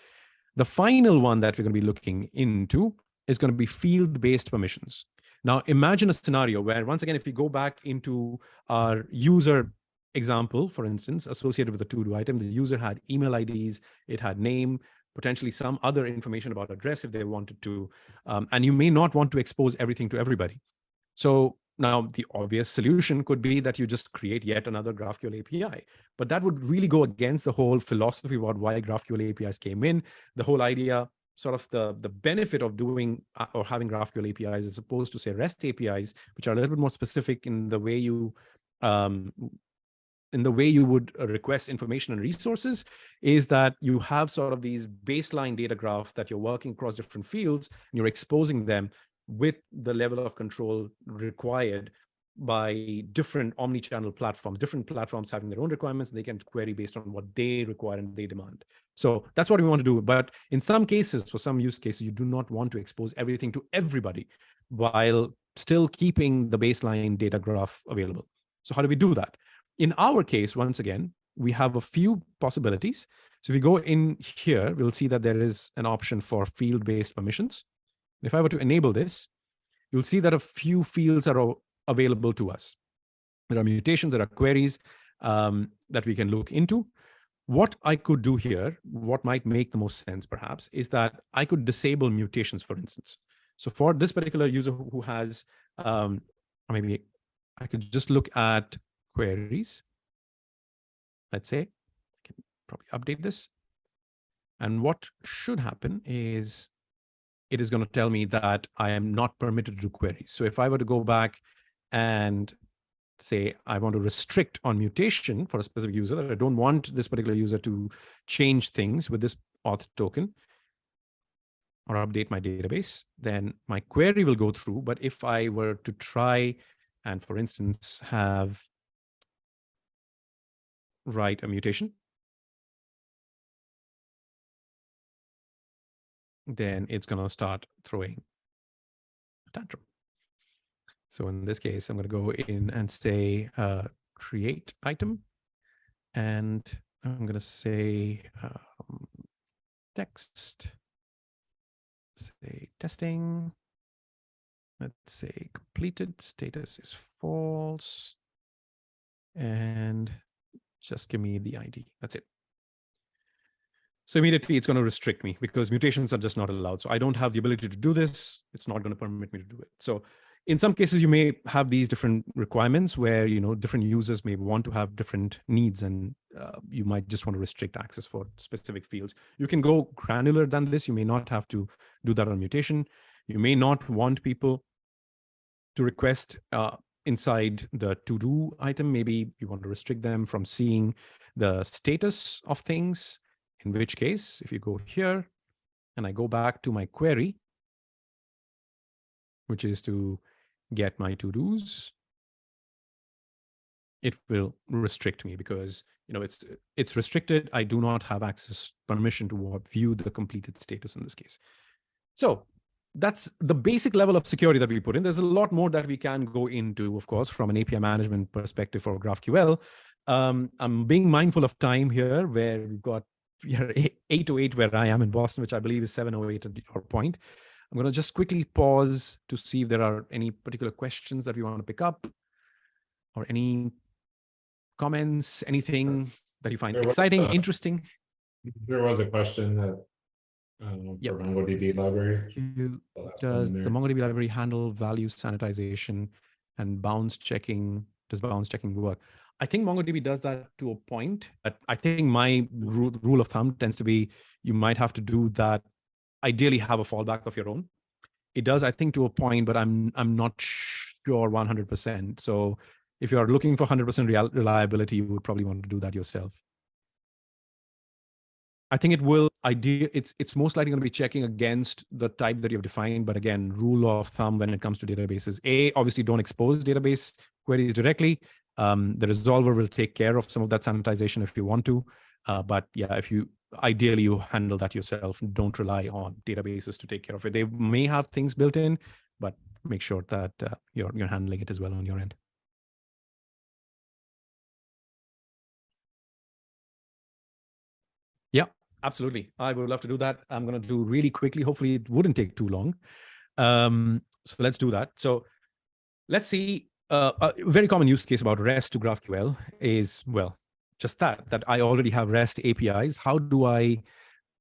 The final one that we're going to be looking into is going to be field-based permissions. Now, imagine a scenario where, once again, if we go back into our user example, for instance, associated with the to-do item, the user had email IDs, it had name, potentially some other information about address if they wanted to, and you may not want to expose everything to everybody. So now the obvious solution could be that you just create yet another GraphQL API, but that would really go against the whole philosophy about why GraphQL APIs came in, the whole idea sort of the benefit of doing or having GraphQL APIs as opposed to say REST APIs, which are a little bit more specific in the way you would request information and resources, is that you have sort of these baseline data graph that you're working across different fields, and you're exposing them with the level of control required by different omni-channel platforms, different platforms having their own requirements. They can query based on what they require and they demand. So that's what we want to do. But in some cases, for some use cases, you do not want to expose everything to everybody while still keeping the baseline data graph available. So how do we do that? In our case, once again, we have a few possibilities. So if we go in here, we'll see that there is an option for field-based permissions. If I were to enable this, you'll see that a few fields are available to us. There are mutations, there are queries that we can look into. What I could do here, what might make the most sense perhaps, is that I could disable mutations, for instance. So for this particular user who has, or maybe I could just look at queries. Let's say, I can probably update this. And what should happen is it is going to tell me that I am not permitted to do queries. So if I were to go back and say I want to restrict on mutation for a specific user, that I don't want this particular user to change things with this auth token or update my database, then my query will go through. But if I were to try and, for instance, write a mutation, then it's going to start throwing a tantrum. So in this case, I'm going to go in and say create item, and I'm going to say text, say testing, let's say completed, status is false, and just give me the ID. That's it. So immediately it's going to restrict me because mutations are just not allowed. So I don't have the ability to do this. It's not going to permit me to do it. So in some cases, you may have these different requirements where, you know, different users may want to have different needs, and you might just want to restrict access for specific fields. You can go granular than this. You may not have to do that on mutation. You may not want people to request inside the to-do item. Maybe you want to restrict them from seeing the status of things, in which case, if you go here and I go back to my query, which is to get my to-dos, it will restrict me because, you know, it's restricted. I do not have access permission to view the completed status in this case. So that's the basic level of security that we put in. There's a lot more that we can go into, of course, from an API management perspective for GraphQL. I'm being mindful of time here, where we are 8:08 where I am in Boston, which I believe is 7:08 at your point. I'm going to just quickly pause to see if there are any particular questions that we want to pick up, or any comments, anything that you find exciting, interesting. There was a question that for MongoDB library. Does the MongoDB library handle value sanitization and bounds checking? Does bounds checking work? I think MongoDB does that to a point, but I think my rule of thumb tends to be you might have to do that. Ideally, have a fallback of your own. It does, I think, to a point, but I'm not sure 100%. So if you are looking for 100% reliability, you would probably want to do that yourself. I think it will. It's most likely going to be checking against the type that you've defined. But again, rule of thumb when it comes to databases: obviously don't expose database queries directly. The resolver will take care of some of that sanitization if you want to. But yeah, ideally you handle that yourself. Don't rely on databases to take care of it. They may have things built in, but make sure that you're handling it as well on your end. Yeah, absolutely. I would love to do that. I'm going to do really quickly. Hopefully it wouldn't take too long. So let's do that. So let's see. A very common use case about REST to GraphQL is, well, just that I already have REST APIs. How do I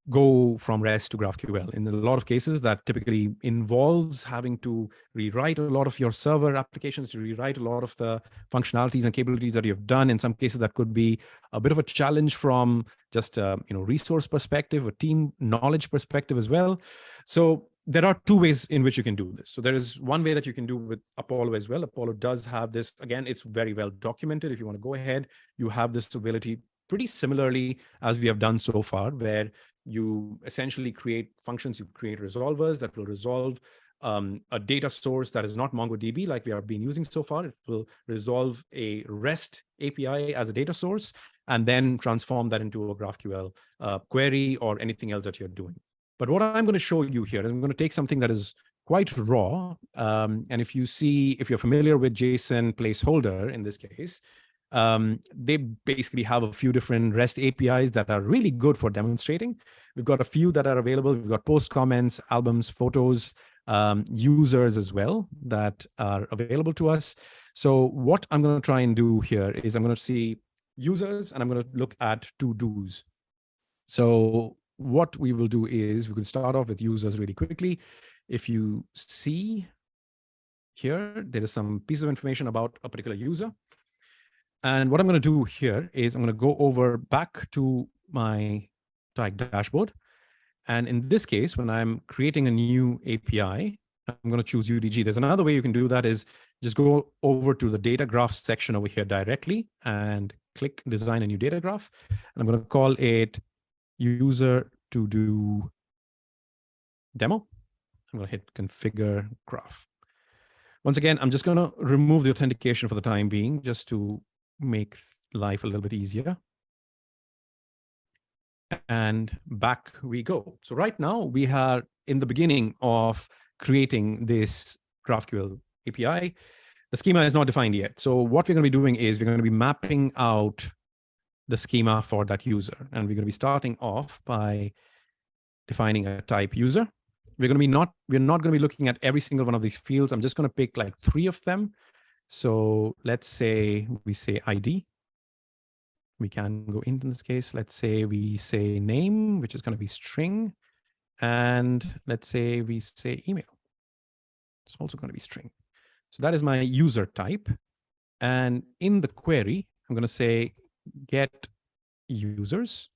go from REST to GraphQL. In a lot of cases, that typically involves having to rewrite a lot of your server applications, to rewrite a lot of the functionalities and capabilities that you've done. In some cases, that could be a bit of a challenge from just a resource perspective, a team knowledge perspective as well. So there are two ways in which you can do this. So there is one way that you can do with Apollo as well. Apollo does have this. Again, it's very well documented. If you want to go ahead, you have this ability pretty similarly as we have done so far, where you essentially create functions, you create resolvers that will resolve a data source that is not MongoDB like we have been using so far. It will resolve a REST API as a data source and then transform that into a GraphQL query or anything else that you're doing. But what I'm going to show you here is I'm going to take something that is quite raw. And if you're familiar with JSON placeholder in this case, they basically have a few different REST APIs that are really good for demonstrating. We've got a few that are available. We've got post comments, albums, photos, users as well that are available to us. So what I'm going to try and do here is I'm going to see users and I'm going to look at to-dos. So what we will do is we can start off with users really quickly. If you see here, there is some piece of information about a particular user. And what I'm going to do here is I'm going to go over back to my Tyk dashboard. And in this case, when I'm creating a new API, I'm going to choose UDG. There's another way you can do that is just go over to the data graph section over here directly and click design a new data graph. And I'm going to call it user to do demo. I'm going to hit configure graph. Once again, I'm just going to remove the authentication for the time being, just to make life a little bit easier. And back we go. So right now we are in the beginning of creating this GraphQL API. The schema is not defined yet. So what we're going to be doing is we're going to be mapping out the schema for that user. And we're going to be starting off by defining a type user. We're not going to be looking at every single one of these fields. I'm just going to pick like 3 of them. So let's say we say ID. We can go into this case. Let's say we say name, which is going to be string. And let's say we say email. It's also going to be string. So that is my user type. And in the query, I'm going to say get users.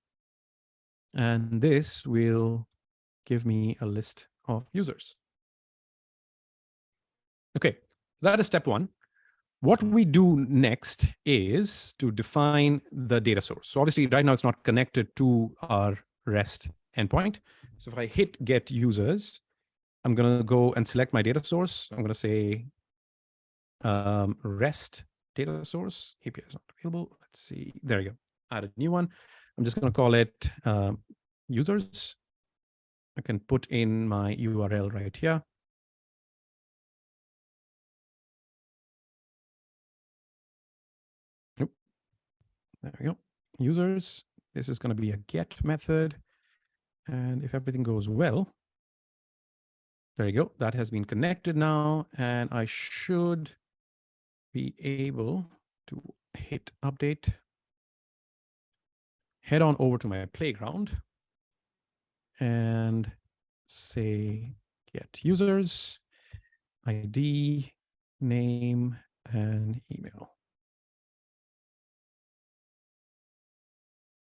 And this will give me a list of users. Okay, that is step 1. What we do next is to define the data source. So obviously right now it's not connected to our REST endpoint. So if I hit get users, I'm going to go and select my data source. I'm going to say REST data source. API is not available. Let's see. There you go. Add a new one. I'm just going to call it users. I can put in my URL right here. There we go. Users. This is going to be a get method. And if everything goes well, there you go. That has been connected now. And I should be able to hit update. Head on over to my playground and say get users, ID, name, and email.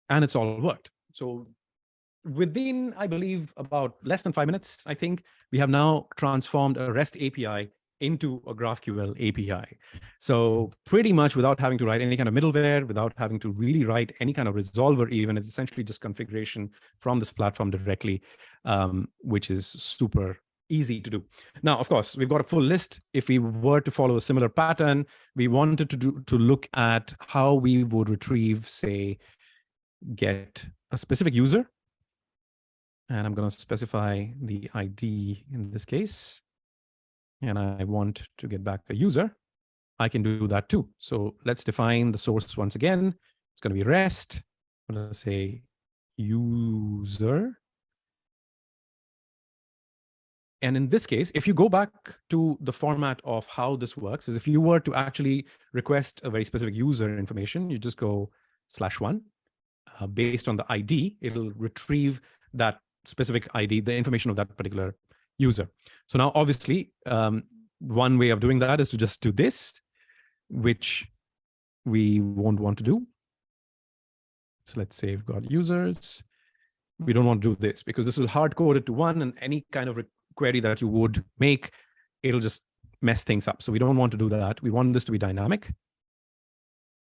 And it's all worked. So within, I believe, about less than 5 minutes, I think we have now transformed a REST API into a GraphQL API. So pretty much without having to write any kind of middleware, without having to really write any kind of resolver even, it's essentially just configuration from this platform directly, which is super easy to do. Now, of course, we've got a full list. If we were to follow a similar pattern, we wanted to look at how we would retrieve, say, get a specific user. And I'm going to specify the ID in this case. And I want to get back a user. I can do that too. So let's define the source once again. It's going to be REST. I'm going to say user. And in this case, if you go back to the format of how this works, is if you were to actually request a very specific user information, you just go /1. Based on the ID, it'll retrieve that specific ID, the information of that particular user. So now, obviously, one way of doing that is to just do this, which we won't want to do. So let's say we've got users. We don't want to do this because this will hard code it to 1, and any kind of query that you would make, it'll just mess things up. So we don't want to do that. We want this to be dynamic.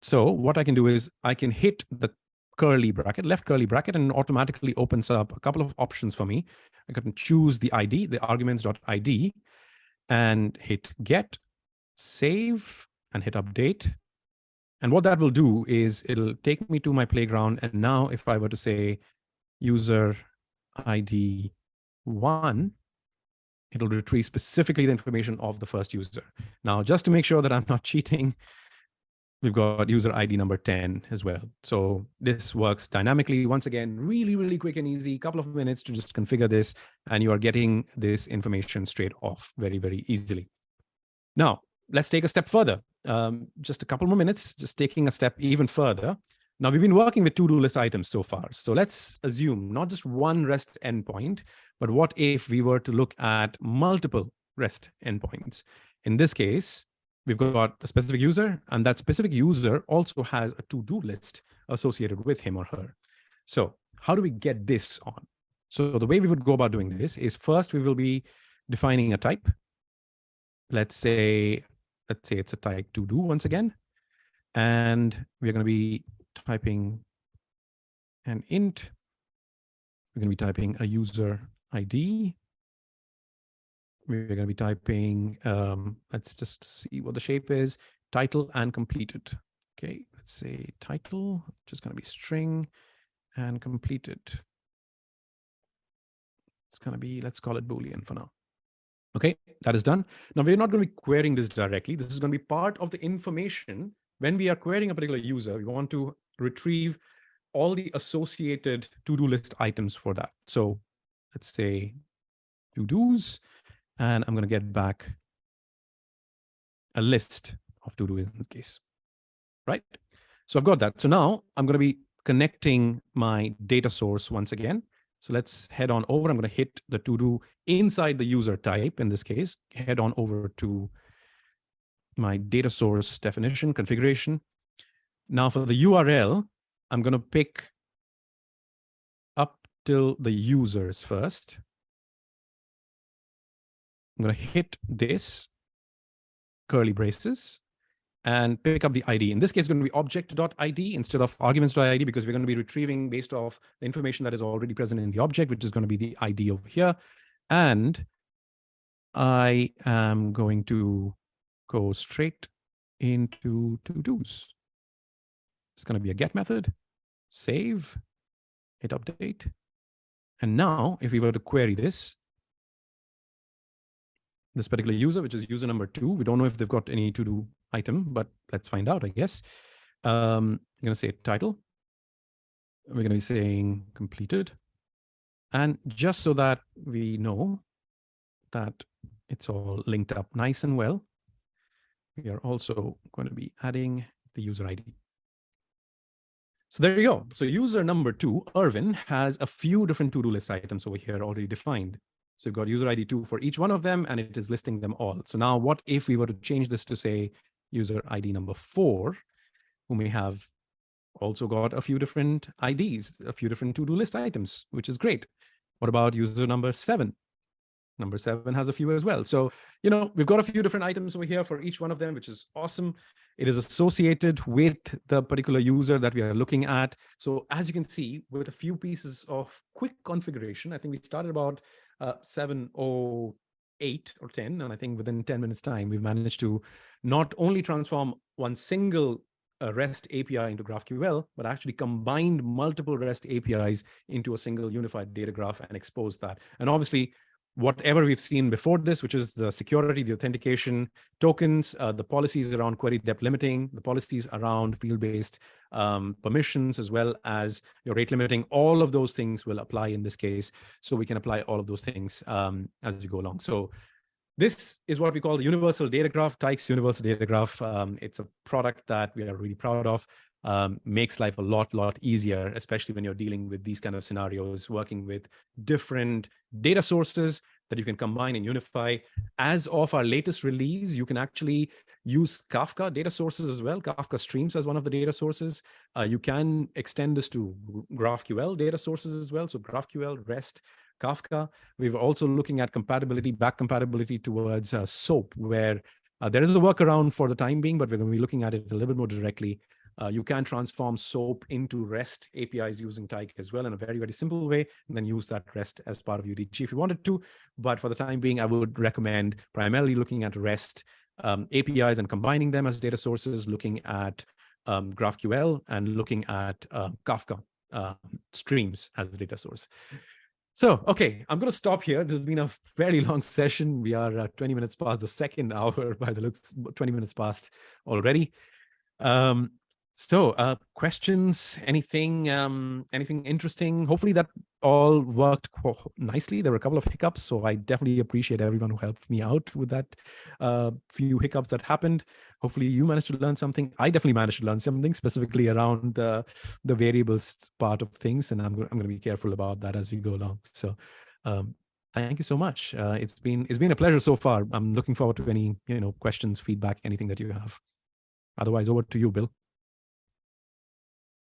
So what I can do is I can hit the curly bracket, left curly bracket, and it automatically opens up a couple of options for me. I can choose the ID, the arguments.id, and hit get, save, and hit update. And what that will do is it'll take me to my playground. And now if I were to say user ID 1, it'll retrieve specifically the information of the first user. Now, just to make sure that I'm not cheating, we've got user ID number 10 as well. So this works dynamically. Once again, really, really quick and easy, couple of minutes to just configure this, and you are getting this information straight off very, very easily. Now, let's take a step further. Just a couple more minutes, just taking a step even further. Now, we've been working with to-do list items so far. So let's assume not just one REST endpoint, but what if we were to look at multiple REST endpoints? In this case, we've got a specific user, and that specific user also has a to-do list associated with him or her. So how do we get this on? So the way we would go about doing this is first we will be defining a type. Let's say it's a type to do once again, and we're going to be typing an int. We're going to be typing a user ID. We're going to be typing, let's just see what the shape is, title and completed. Okay, let's say title, just going to be string and completed. It's going to be, let's call it Boolean for now. Okay, that is done. Now, we're not going to be querying this directly. This is going to be part of the information. When we are querying a particular user, we want to retrieve all the associated to-do list items for that. So let's say to-dos, and I'm going to get back a list of to-dos in this case, right? So I've got that. So now I'm going to be connecting my data source once again. So let's head on over. I'm going to hit the to-do inside the user type. In this case, head on over to my data source definition configuration. Now for the URL, I'm going to pick up till the users first. I'm going to hit this curly braces and pick up the ID. In this case, it's going to be object.id instead of arguments.id, because we're going to be retrieving based off the information that is already present in the object, which is going to be the ID over here. And I am going to go straight into to-dos. It's going to be a get method, save, hit update. And now if we were to query this particular user, which is user number 2, we don't know if they've got any to-do item, but let's find out, I guess. I'm going to say title. We're going to be saying completed. And just so that we know that it's all linked up nice and well, we are also going to be adding the user ID. So there you go. So user number 2, Irvin, has a few different to-do list items over here already defined. So you've got user ID 2 for each one of them, and it is listing them all. So now what if we were to change this to say user ID number 4, who may have also got a few different IDs, a few different to-do list items, which is great. What about user number 7? Number 7 has a few as well. So, you know, we've got a few different items over here for each one of them, which is awesome. It is associated with the particular user that we are looking at. So as you can see, with a few pieces of quick configuration, I think we started about 7:08 or 10, and I think within 10 minutes time, we've managed to not only transform one single REST API into GraphQL, but actually combined multiple REST APIs into a single unified data graph and expose that. And obviously, whatever we've seen before this, which is the security, the authentication, tokens, the policies around query depth limiting, the policies around field-based permissions, as well as your rate limiting, all of those things will apply in this case. So we can apply all of those things as you go along. So this is what we call the Universal Data Graph, Tyk's Universal Data Graph. It's a product that we are really proud of. makes life a lot easier, especially when you're dealing with these kind of scenarios, working with different data sources that you can combine and unify. As of our latest release, you can actually use Kafka data sources as well, Kafka streams as one of the data sources. You can extend this to GraphQL data sources as well. So GraphQL, REST, Kafka. We're also looking at compatibility, back compatibility towards SOAP, where there is a workaround for the time being, but we're going to be looking at it a little bit more directly. You can transform SOAP into REST APIs using Tyk as well in a very simple way, and then use that REST as part of UDG if you wanted to. But for the time being, I would recommend primarily looking at REST APIs and combining them as data sources, looking at GraphQL and looking at Kafka streams as the data source. So, okay, I'm going to stop here. This has been a very long session. We are 20 minutes past the second hour by the looks, 20 minutes past already. So questions, anything interesting? Hopefully that all worked nicely. There were a couple of hiccups, so I definitely appreciate everyone who helped me out with that few hiccups that happened. Hopefully you managed to learn something. I definitely managed to learn something specifically around the variables part of things, and I'm going to be careful about that as we go along. So thank you so much. It's been a pleasure so far. I'm looking forward to any questions, feedback, anything that you have. Otherwise, over to you, Bill.